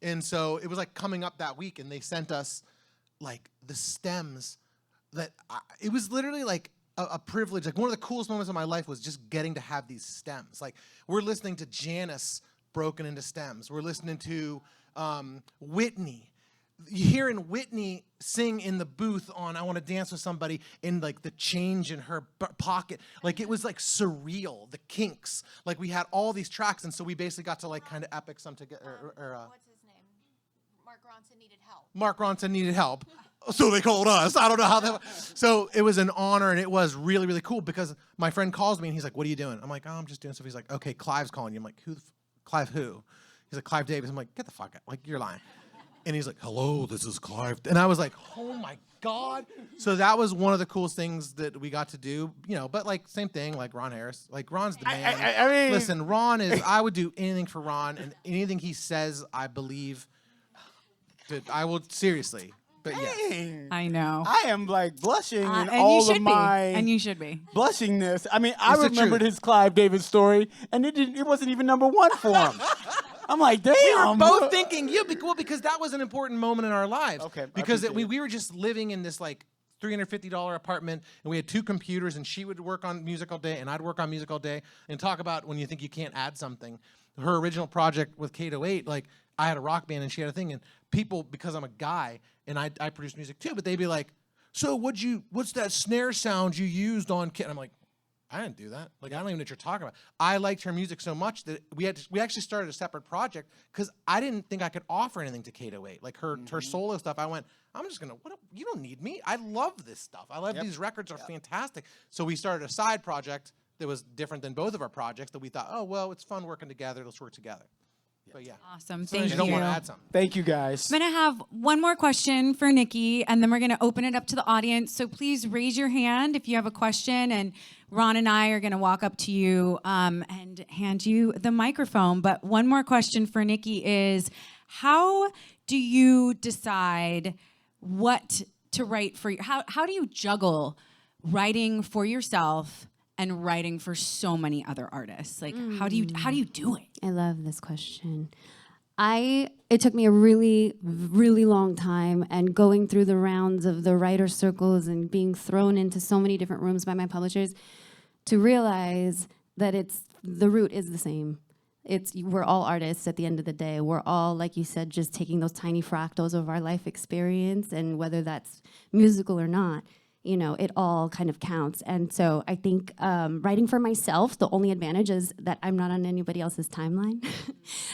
And so it was like coming up that week, and they sent us like the stems that it was literally like a privilege. Like one of the coolest moments of my life was just getting to have these stems. Like we're listening to Janice broken into stems. We're listening to Whitney. Hearing Whitney sing in the booth on I Want to Dance with Somebody in like the change in her pocket. Like it was like surreal, the Kinks. Like we had all these tracks, and so we basically got to like kind of epic some together. What's his name? Mark Ronson needed help. Mark Ronson needed help. So they called us. I don't know how that. So it was an honor, and it was really, really cool because my friend calls me and he's like, "What are you doing?" I'm like, "Oh, I'm just doing stuff." He's like, "Okay, Clive's calling you." I'm like, Clive who? He's like, "Clive Davis." I'm like, "Get the fuck out. Like, you're lying." And he's like, "Hello, this is Clive." And I was like, "Oh my God." So that was one of the coolest things that we got to do, you know, but like same thing, like Ron Harris. Like Ron's the man. I mean, listen, Ron is, I would do anything for Ron, and anything he says, I believe that I will seriously. But yeah. dang. I know. I am like blushing in And all you should of my be. And you should be. blushingness. I mean, I It's the remembered truth. his Clive Davis story, and it wasn't even #1 for him. I'm like, damn. We were both thinking, because that was an important moment in our lives. Okay, I Because appreciate we were just living in this like $350 apartment, and we had 2 computers, and she would work on music all day, and I'd work on music all day, and talk about when you think you can't add something. Her original project with K-8, like I had a rock band and she had a thing, and people, because I'm a guy and I produce music too, but they'd be like, "So what's that snare sound you used on Kid?" And I'm like, I didn't do that. Like, I don't even know what you're talking about. I liked her music so much that we actually started a separate project because I didn't think I could offer anything to K-8. Like her solo stuff, I went, I'm just gonna, you don't need me. I love this stuff. I love these records are fantastic. So we started a side project that was different than both of our projects that we thought, oh, well, it's fun working together. Let's work together. But yeah. Awesome. So Thank you you. don't want to add something. Thank you, guys. I'm going to have one more question for Nikki, and then we're going to open it up to the audience. So please raise your hand if you have a question, and Ron and I are going to walk up to you and hand you the microphone. But one more question for Nikki is, how do you decide what to write for you? How do you juggle writing for yourself and writing for so many other artists? Like, how do you do it? I love this question. It took me a really, really long time, and going through the rounds of the writer circles and being thrown into so many different rooms by my publishers to realize that the root is the same. We're all artists at the end of the day. We're all, like you said, just taking those tiny fractals of our life experience, and whether that's musical or not, it all kind of counts. And so I think writing for myself, the only advantage is that I'm not on anybody else's timeline.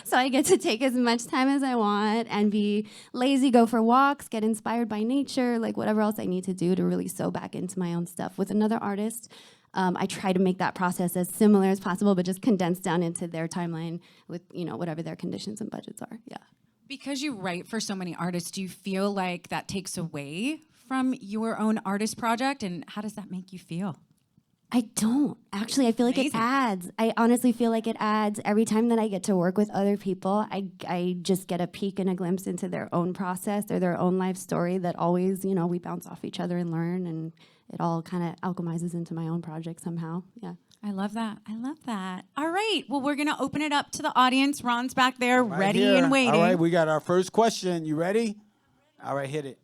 So I get to take as much time as I want and be lazy, go for walks, get inspired by nature, like whatever else I need to do to really sew back into my own stuff. With another artist, I try to make that process as similar as possible, but just condensed down into their timeline with, whatever their conditions and budgets are. Yeah. Because you write for so many artists, do you feel like that takes away from your own artist project, and how does that make you feel? I don't. Actually, I feel like it adds. I honestly feel like it adds. Every time that I get to work with other people, I just get a peek and a glimpse into their own process or their own life story that always, we bounce off each other and learn, and it all kind of alchemizes into my own project somehow. Yeah. I love that. I love that. All right. Well, we're going to open it up to the audience. Ron's back there, Right ready here. and waiting. All right, we got our first question. You ready? All right, hit it.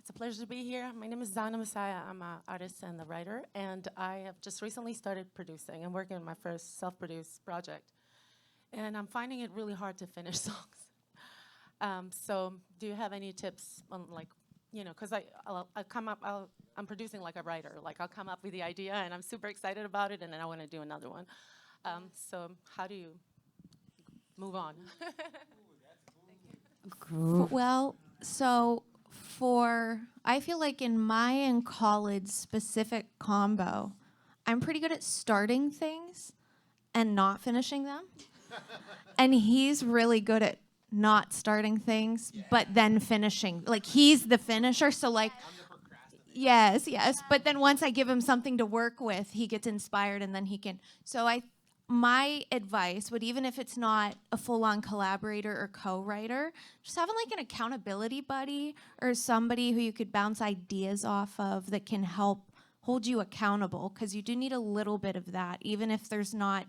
It's a pleasure to be here. My name is Zana Messiah. I'm an artist and a writer, and I have just recently started producing and working on my first self-produced project. And I'm finding it really hard to finish songs. So do you have any tips on you know, because I'll come up, I'm producing like a writer. Like I'll come up with the idea and I'm super excited about it and then I want to do another one. So how do you move on? Well, so I feel like in my and Khalid's specific combo, I'm pretty good at starting things and not finishing them. And he's really good at not starting things, but then finishing. Like, he's the finisher, so like, yes. But then once I give him something to work with, he gets inspired and then he can. So my advice would, even if it's not a full-on collaborator or co-writer, just having like an accountability buddy or somebody who you could bounce ideas off of that can help hold you accountable, because you do need a little bit of that, even if there's not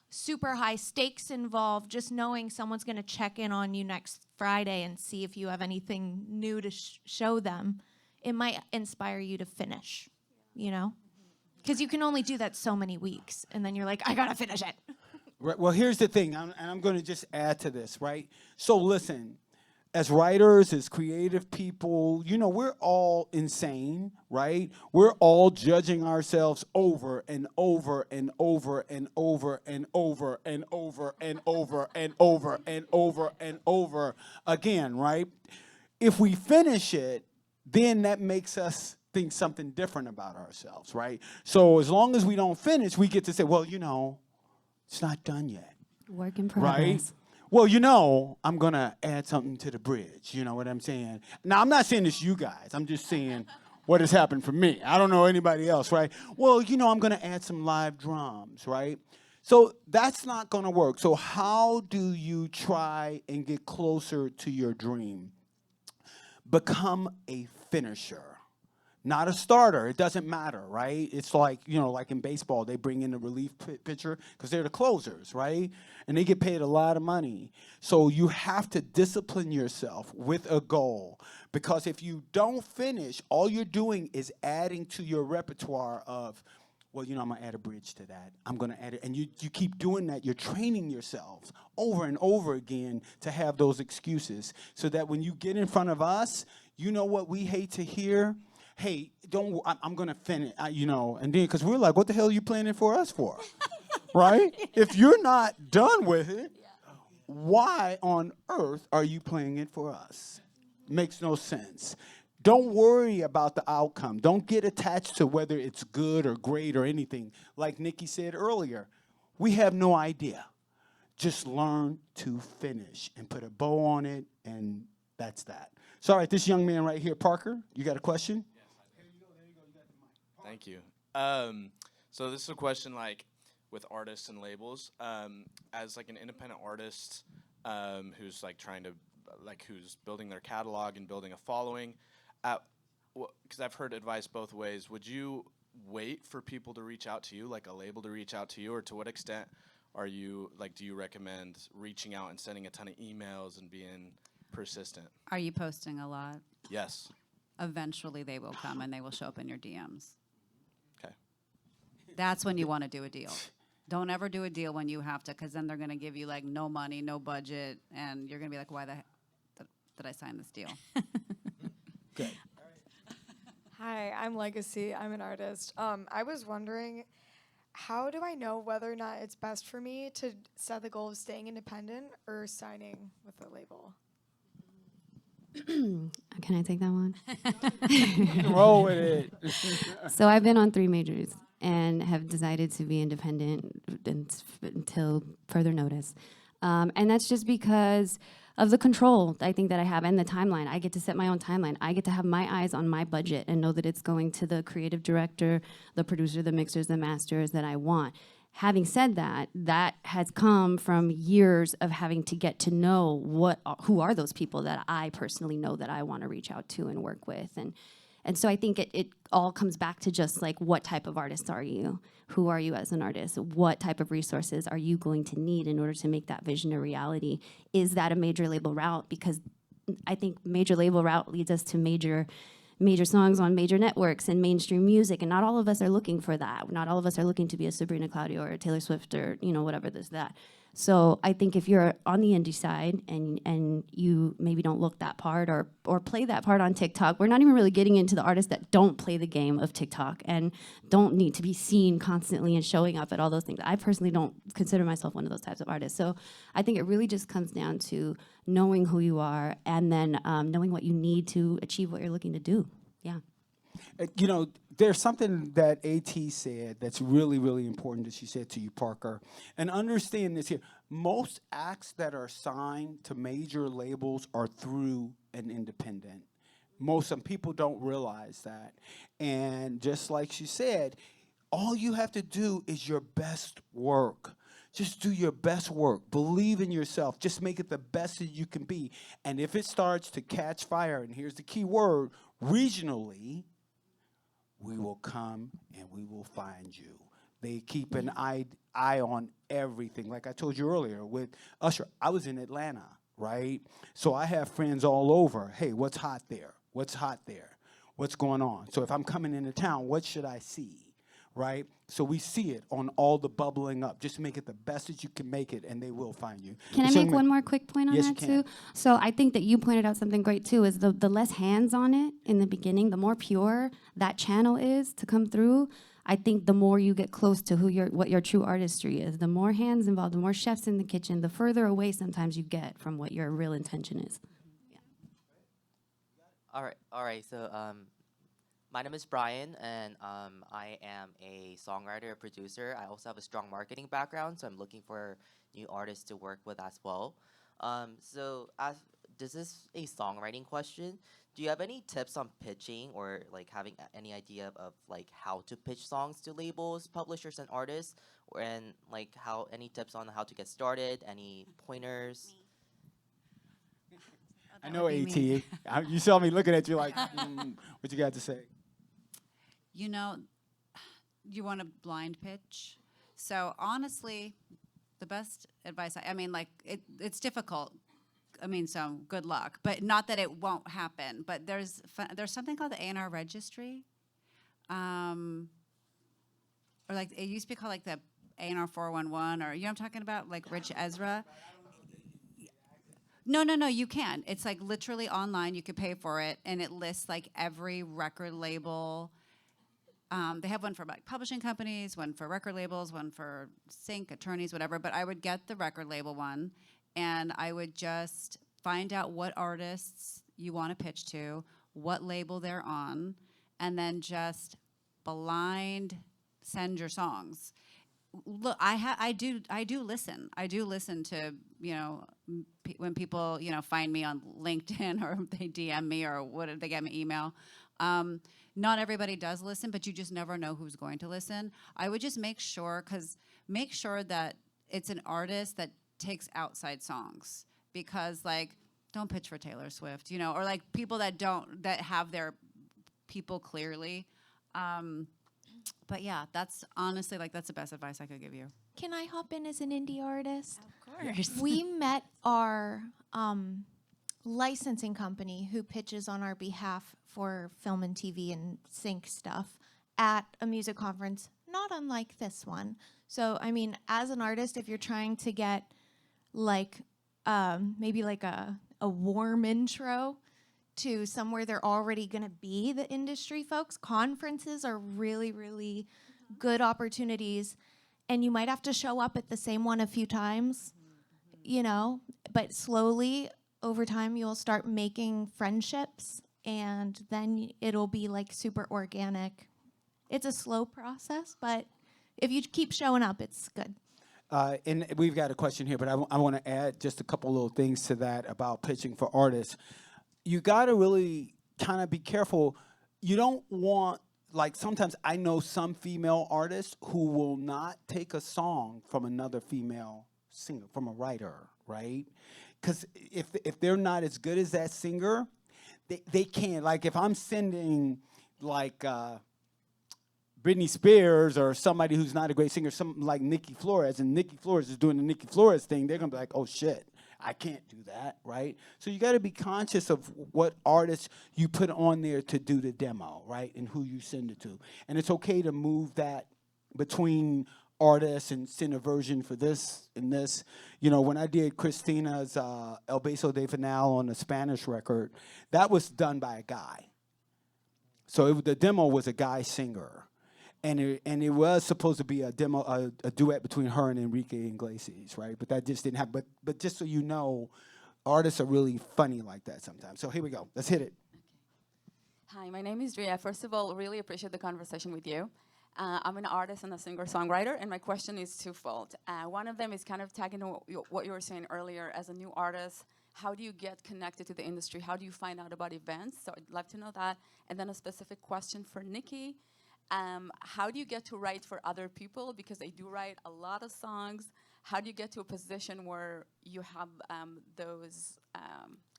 super high stakes involved. Just knowing someone's going to check in on you next Friday and see if you have anything new to show them, it might inspire you to finish, you know? Because you can only do that so many weeks, and then you're like, I gotta finish it. Right, well, here's the thing, and I'm going to just add to this, right? So listen, as writers, as creative people, you know, we're all insane, right? We're all judging ourselves over and over and over and over and over and over and over and over and over and over again, right? If we finish it, then that makes us think something different about ourselves, right? So as long as we don't finish, we get to say, well, you know, it's not done yet. Work in progress. Right? Well, you know, I'm going to add something to the bridge. You know what I'm saying? Now, I'm not saying this you guys. I'm just saying what has happened for me. I don't know anybody else, right? Well, you know, I'm going to add some live drums, right? So that's not going to work. So how do you try and get closer to your dream? Become a finisher. Not a starter. It doesn't matter, right? It's like, you know, like in baseball, they bring in the relief pitcher because they're the closers, right? And they get paid a lot of money. So you have to discipline yourself with a goal, because if you don't finish, all you're doing is adding to your repertoire of, well, you know, I'm going to add a bridge to that. I'm going to add it. And you keep doing that. You're training yourselves over and over again to have those excuses, so that when you get in front of us, you know what we hate to hear? Hey, I'm going to finish, you know, and then, because we're like, what the hell are you planning for us for? Right? If you're not done with it, why on earth are you playing it for us? Makes no sense. Don't worry about the outcome. Don't get attached to whether it's good or great or anything. Like Nikki said earlier, we have no idea. Just learn to finish and put a bow on it, and that's that. So, all right, this young man right here, Parker, you got a question? Thank you. So this is a question like with artists and labels. As like an independent artist who's like trying to, like who's building their catalog and building a following, because I've heard advice both ways. Would you wait for people to reach out to you, like a label to reach out to you, or to what extent are you, like, do you recommend reaching out and sending a ton of emails and being persistent? Are you posting a lot? Yes. Eventually they will come and they will show up in your DMs. Okay. That's when you want to do a deal. Don't ever do a deal when you have to, because then they're going to give you like no money, no budget, and you're going to be like, why the heck did I sign this deal? Good. Hi, I'm Legacy. I'm an artist. I was wondering, how do I know whether or not it's best for me to set the goal of staying independent or signing with a label? Can I take that one? Roll with it. So I've been on 3 majors and have decided to be independent until further notice. And that's just because of the control I think that I have, and the timeline. I get to set my own timeline. I get to have my eyes on my budget and know that it's going to the creative director, the producer, the mixers, the masters that I want. Having said that, that has come from years of having to get to know who are those people that I personally know that I want to reach out to and work with. And so I think it all comes back to just like, what type of artist are you? Who are you as an artist? What type of resources are you going to need in order to make that vision a reality? Is that a major label route? Because I think major label route leads us to major songs on major networks and mainstream music, and not all of us are looking for that. Not all of us are looking to be a Sabrina Claudio or a Taylor Swift or, you know, whatever this, that. So I think if you're on the indie side and you maybe don't look that part or play that part on TikTok, we're not even really getting into the artists that don't play the game of TikTok and don't need to be seen constantly and showing up at all those things. I personally don't consider myself one of those types of artists. So I think it really just comes down to knowing who you are and then knowing what you need to achieve what you're looking to do. Yeah. You know, there's something that AT said that's really, really important that she said to you, Parker. And understand this here. Most acts that are signed to major labels are through an independent. Some people don't realize that. And just like she said, all you have to do is your best work. Just do your best work. Believe in yourself. Just make it the best that you can be. And if it starts to catch fire, and here's the key word, regionally, we will come and we will find you. They keep an eye on everything. Like I told you earlier with Usher, I was in Atlanta, right? So I have friends all over. Hey, what's hot there? What's hot there? What's going on? So if I'm coming into town, what should I see, right? So we see it on all the bubbling up. Just make it the best that you can make it, and they will find you. Can I make one more quick point on Yes, that you can. too? So I think that you pointed out something great too, is the less hands on it in the beginning, the more pure that channel is to come through. I think the more you get close to what your true artistry is, the more hands involved, the more chefs in the kitchen, the further away sometimes you get from what your real intention is. All right. So, my name is Brian, and I am a songwriter, a producer. I also have a strong marketing background, so I'm looking for new artists to work with as well. This is a songwriting question. Do you have any tips on pitching or like having any idea of like how to pitch songs to labels, publishers, and artists, and like any tips on how to get started? Any pointers? I know AT. You saw me looking at you like, what you got to say? You know, you want a blind pitch. So honestly, the best advice, I mean, like, it's difficult. I mean, so good luck. But not that it won't happen. But there's something called the A&R registry. Or like, it used to be called like the A&R 411, or, you know what I'm talking about? Like Rich Ezra. No, you can. It's like literally online. You could pay for it, and it lists like every record label. They have one for like publishing companies, one for record labels, one for sync attorneys, whatever. But I would get the record label one, and I would just find out what artists you want to pitch to, what label they're on, and then just blind send your songs. Look, I do listen. I do listen to, you know, when people, you know, find me on LinkedIn or they DM me or what, they get my email. Not everybody does listen, but you just never know who's going to listen. I would just make sure that it's an artist that takes outside songs, because like, don't pitch for Taylor Swift, you know, or like people that have their people clearly. But yeah, that's honestly, like, that's the best advice I could give you. Can I hop in as an indie artist? Of course. We met our licensing company who pitches on our behalf for film and TV and sync stuff at a music conference, not unlike this one. So, I mean, as an artist, if you're trying to get like maybe like a warm intro to somewhere they're already going to be, the industry folks, conferences are really, really good opportunities. And you might have to show up at the same one a few times, you know, but slowly over time you'll start making friendships, and then it'll be like super organic. It's a slow process, but if you keep showing up, it's good. And we've got a question here, but I want to add just a couple little things to that about pitching for artists. You got to really kind of be careful. You don't want, like, sometimes I know some female artists who will not take a song from another female singer, from a writer, right? Because if they're not as good as that singer, they can't. Like, if I'm sending, like, Britney Spears or somebody who's not a great singer, something like Nikki Flores, and Nikki Flores is doing the Nikki Flores thing, they're going to be like, oh, shit, I can't do that, right? So you got to be conscious of what artists you put on there to do the demo, right, and who you send it to. And it's okay to move that between artists and send a version for this and this. You know, when I did Christina's El Beso de Final on the Spanish record, that was done by a guy. So the demo was a guy singer. And it was supposed to be a duet between her and Enrique Iglesias, right? But that just didn't happen. But just so you know, artists are really funny like that sometimes. So here we go. Let's hit it. Hi, my name is Drea. First of all, really appreciate the conversation with you. I'm an artist and a singer-songwriter, and my question is twofold. One of them is kind of tagging what you were saying earlier. As a new artist, how do you get connected to the industry? How do you find out about events? So I'd love to know that. And then a specific question for Nikki. How do you get to write for other people? Because they do write a lot of songs. How do you get to a position where you have those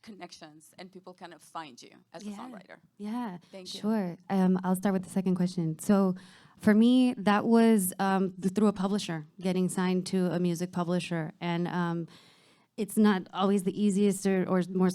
connections and people kind of find you as a songwriter? Yeah, Thank you. sure. I'll start with the second question. So for me, that was through a publisher, getting signed to a music publisher. And it's not always the easiest or more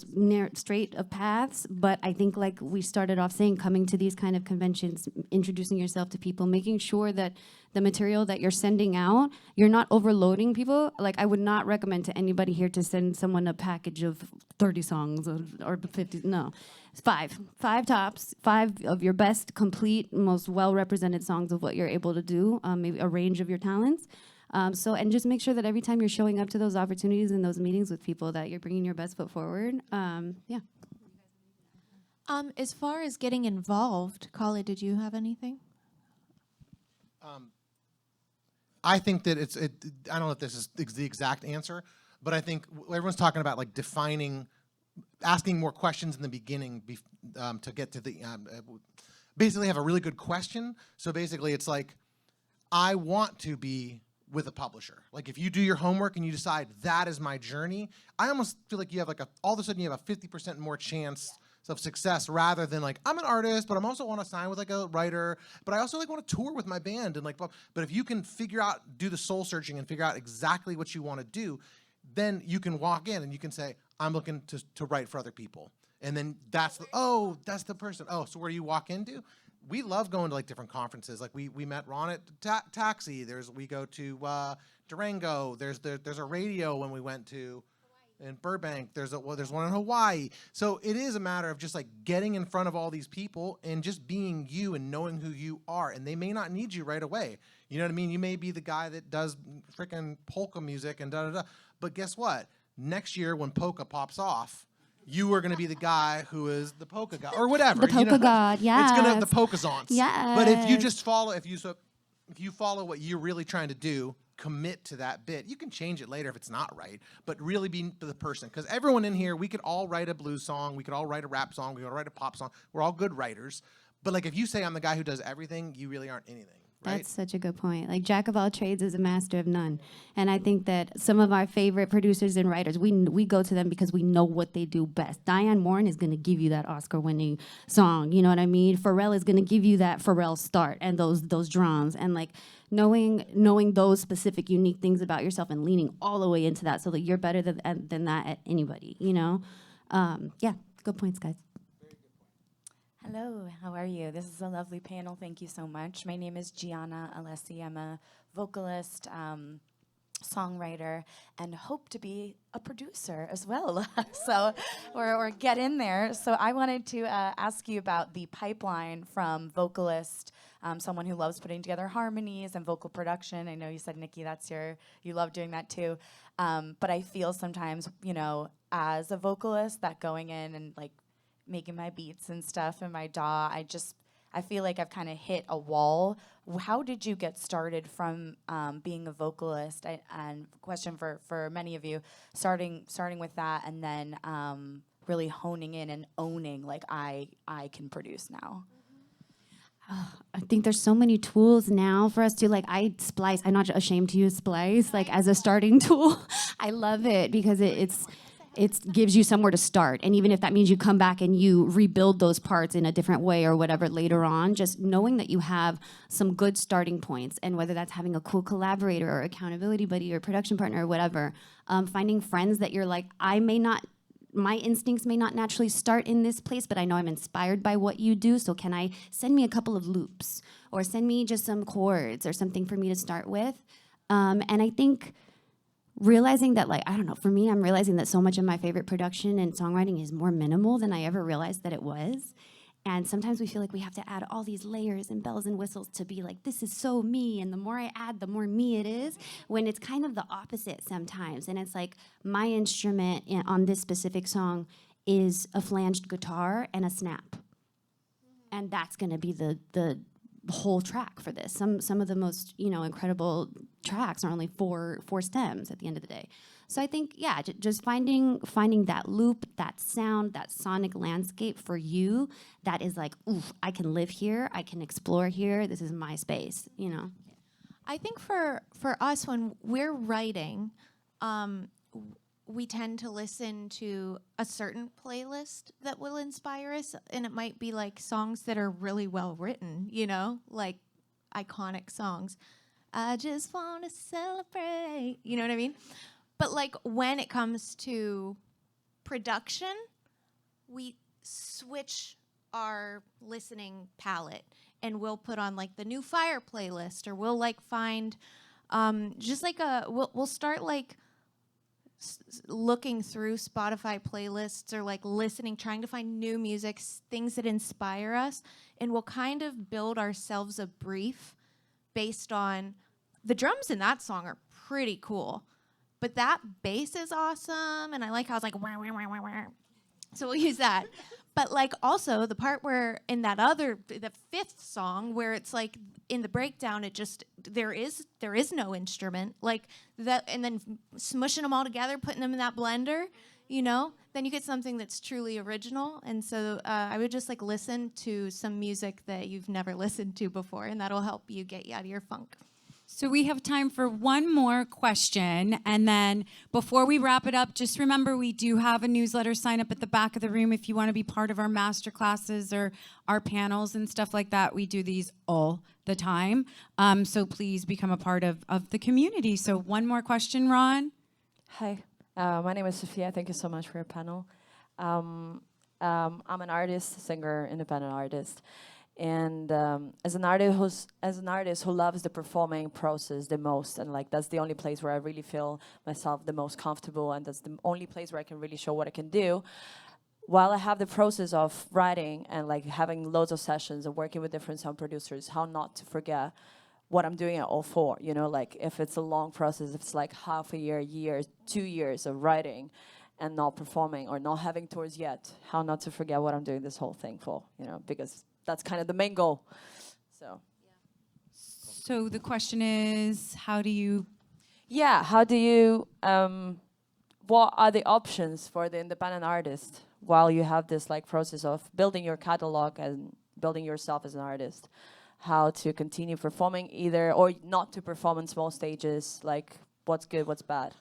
straight of paths, but I think, like we started off saying, coming to these kind of conventions, introducing yourself to people, making sure that the material that you're sending out, you're not overloading people. Like, I would not recommend to anybody here to send someone a package of 30 songs or 50, no. It's five tops, 5 of your best, complete, most well-represented songs of what you're able to do, maybe a range of your talents. And just make sure that every time you're showing up to those opportunities and those meetings with people that you're bringing your best foot forward. Yeah. As far as getting involved, Kali, did you have anything? I think that I don't know if this is the exact answer, but I think everyone's talking about like asking more questions in the beginning to get to the, basically have a really good question. So basically it's like, I want to be with a publisher. Like, if you do your homework and you decide that is my journey, I almost feel like you have like all of a sudden you have a 50% more chance of success, rather than like, I'm an artist, but I'm also want to sign with like a writer, but I also like want to tour with my band and like, but if you can do the soul searching and figure out exactly what you want to do, then you can walk in and you can say, I'm looking to write for other people. And then that's the person. Oh, so where do you walk into? We love going to like different conferences. Like we met Ron at Taxi. We go to Durango. There's a radio when we went to in Burbank. There's one in Hawaii. So it is a matter of just like getting in front of all these people and just being you and knowing who you are. And they may not need you right away. You know what I mean? You may be the guy that does freaking polka music and da da da. But guess what? Next year when polka pops off, you are going to be the guy who is the polka god or whatever. The polka god, yeah. It's going to the polkazons. Yeah. But if you just follow, if you follow what you're really trying to do, commit to that bit. You can change it later if it's not right, but really be the person. Because everyone in here, we could all write a blues song, we could all write a rap song, we could all write a pop song. We're all good writers. But like if you say I'm the guy who does everything, you really aren't anything. Right? That's such a good point. Like, jack of all trades is a master of none. And I think that some of our favorite producers and writers, we go to them because we know what they do best. Diane Warren is going to give you that Oscar-winning song, you know what I mean? Pharrell is going to give you that Pharrell start and those drums. And like knowing those specific unique things about yourself and leaning all the way into that so that you're better than that at anybody, you know? Yeah, good points, guys. Hello, how are you? This is a lovely panel. Thank you so much. My name is Gianna Alessi. I'm a vocalist, songwriter, and hope to be a producer as well. So, or get in there. So I wanted to ask you about the pipeline from vocalist, someone who loves putting together harmonies and vocal production. I know you said, Nikki, you love doing that too. But I feel sometimes, you know, as a vocalist, that going in and like making my beats and stuff and my DAW, I feel like I've kind of hit a wall. How did you get started from being a vocalist? And question for many of you, starting with that and then really honing in and owning, like, I can produce now. I think there's so many tools now for us to, like, I Splice. I'm not ashamed to use Splice, like, as a starting tool. I love it because it gives you somewhere to start. And even if that means you come back and you rebuild those parts in a different way or whatever later on, just knowing that you have some good starting points, and whether that's having a cool collaborator or accountability buddy or production partner or whatever, finding friends that you're like, I may not my instincts may not naturally start in this place, but I know I'm inspired by what you do. So can I send me a couple of loops or send me just some chords or something for me to start with? And I think realizing that, like, I don't know, for me, I'm realizing that so much of my favorite production and songwriting is more minimal than I ever realized that it was. And sometimes we feel like we have to add all these layers and bells and whistles to be like, this is so me. And the more I add, the more me it is, when it's kind of the opposite sometimes. And it's like my instrument on this specific song is a flanged guitar and a snap. And that's going to be the whole track for this. Some of the most, incredible tracks are only four stems at the end of the day. So I think, yeah, just finding that loop, that sound, that sonic landscape for you that is like, oof, I can live here, I can explore here, this is my space, I think for us, when we're writing, we tend to listen to a certain playlist that will inspire us, and it might be like songs that are really well written, like iconic songs. I just want to celebrate, you know what I mean? But like when it comes to production, we switch our listening palette and we'll put on like the New Fire playlist, or we'll like find just like we'll start like looking through Spotify playlists, or like listening, trying to find new music, things that inspire us, and we'll kind of build ourselves a brief based on the drums in that song are pretty cool. But that bass is awesome, and I like how it's like wah, wah, wah, wah, wah. So we'll use that. But like also the part where in that the fifth song where it's like in the breakdown, it just there is no instrument like that, and then smushing them all together, putting them in that blender, then you get something that's truly original. And so I would just like listen to some music that you've never listened to before, and that'll help you get you out of your funk. So we have time for one more question. And then before we wrap it up, just remember we do have a newsletter sign up at the back of the room if you want to be part of our master classes or our panels and stuff like that. We do these all the time. So please become a part of the community. So one more question, Ron. Hi, my name is Sophia. Thank you so much for your panel. I'm an artist, singer, independent artist. And as an artist who loves the performing process the most, and like that's the only place where I really feel myself the most comfortable, and that's the only place where I can really show what I can do. While I have the process of writing and like having loads of sessions and working with different sound producers, how not to forget what I'm doing it all for, like if it's a long process, if it's like half a year, 2 years of writing and not performing or not having tours yet, how not to forget what I'm doing this whole thing for, because that's kind of the main goal. So the question is, how do you... Yeah, what are the options for the independent artist while you have this like process of building your catalog and building yourself as an artist? How to continue performing either, or not to perform in small stages, like what's good, what's bad?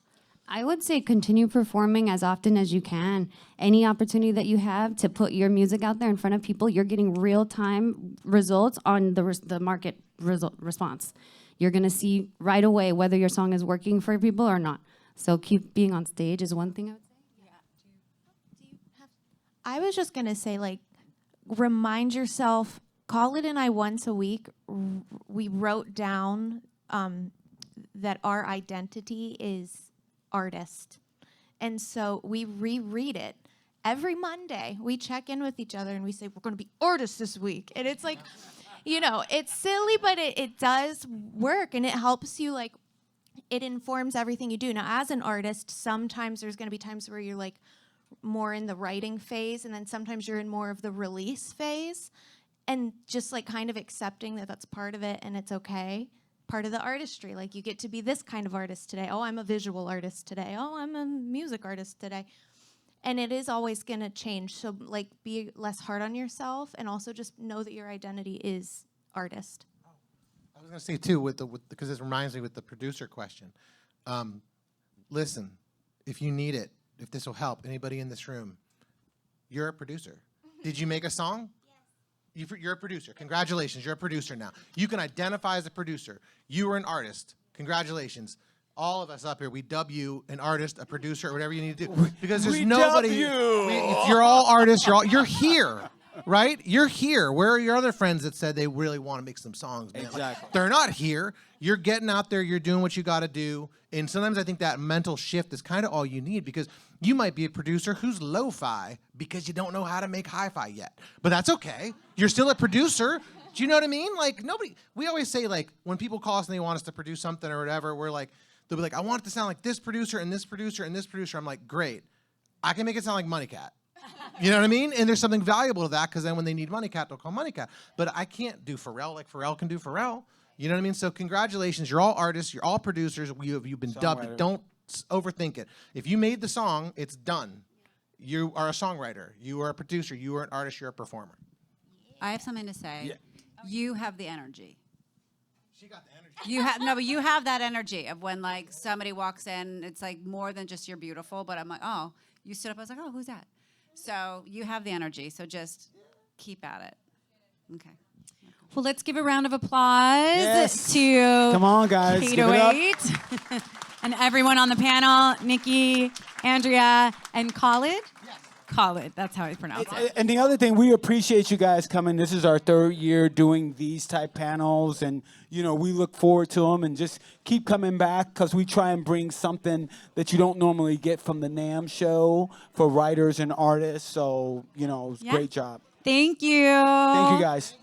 I would say continue performing as often as you can. Any opportunity that you have to put your music out there in front of people, you're getting real-time results on the market response. You're going to see right away whether your song is working for people or not. So keep being on stage is one thing I would say. I was just going to say, like, remind yourself, Khalid and I once a week, we wrote down that our identity is artist. And so we reread it. Every Monday, we check in with each other and we say, we're going to be artists this week. And it's like, it's silly, but it does work, and it helps you, like, it informs everything you do. Now, as an artist, sometimes there's going to be times where you're, like, more in the writing phase, and then sometimes you're in more of the release phase. And just, like, kind of accepting that that's part of it and it's okay. Part of the artistry. Like, you get to be this kind of artist today. Oh, I'm a visual artist today. Oh, I'm a music artist today. And it is always going to change. So, like, be less hard on yourself, and also just know that your identity is artist. I was going to say, too, because this reminds me with the producer question. Listen, if you need it, if this will help anybody in this room, you're a producer. Did you make a song? You're a producer. Congratulations, you're a producer now. You can identify as a producer. You are an artist. Congratulations. all of us up here, we dub you an artist, a producer, or whatever you need to do. Because there's we nobody. dub you. If you're all artists, you're here. Right? You're here. Where are your other friends that said they really want to make some songs, man? Exactly. Like, they're not here. You're getting out there. You're doing what you got to do. And sometimes I think that mental shift is kind of all you need, because you might be a producer who's lo-fi because you don't know how to make hi-fi yet. But that's okay. You're still a producer. Do you know what I mean? Like, we always say, like, when people call us and they want us to produce something or whatever, we're like, they'll be like, I want it to sound like this producer and this producer and this producer. I'm like, great. I can make it sound like MunnyCat. You know what I mean? And there's something valuable to that, because then when they need MunnyCat, they'll call MunnyCat. But I can't do Pharrell like Pharrell can do Pharrell. You know what I mean? So congratulations. You're all artists. You're all producers. You've been dubbed. Don't overthink it. If you made the song, it's done. You are a songwriter. You are a producer. You are an artist. You're a performer. I have something to say. Yeah. You have the energy. She got the energy. But you have that energy of when, like, somebody walks in, it's like more than just you're beautiful, but I'm like, oh, you stood up, I was like, oh, who's that? So you have the energy, so just keep at it. Okay. Well, let's give a round of applause Yes. to Come on, guys. Give it up. 808 and everyone on the panel, Nikki, Andrea, and Khalid. Khalid, that's how I pronounce it. And the other thing, we appreciate you guys coming. This is our 3rd year doing these type panels, and we look forward to them, and just keep coming back, because we try and bring something that you don't normally get from the NAMM show for writers and artists. So, Yeah. great job. Thank you. Thank you, guys.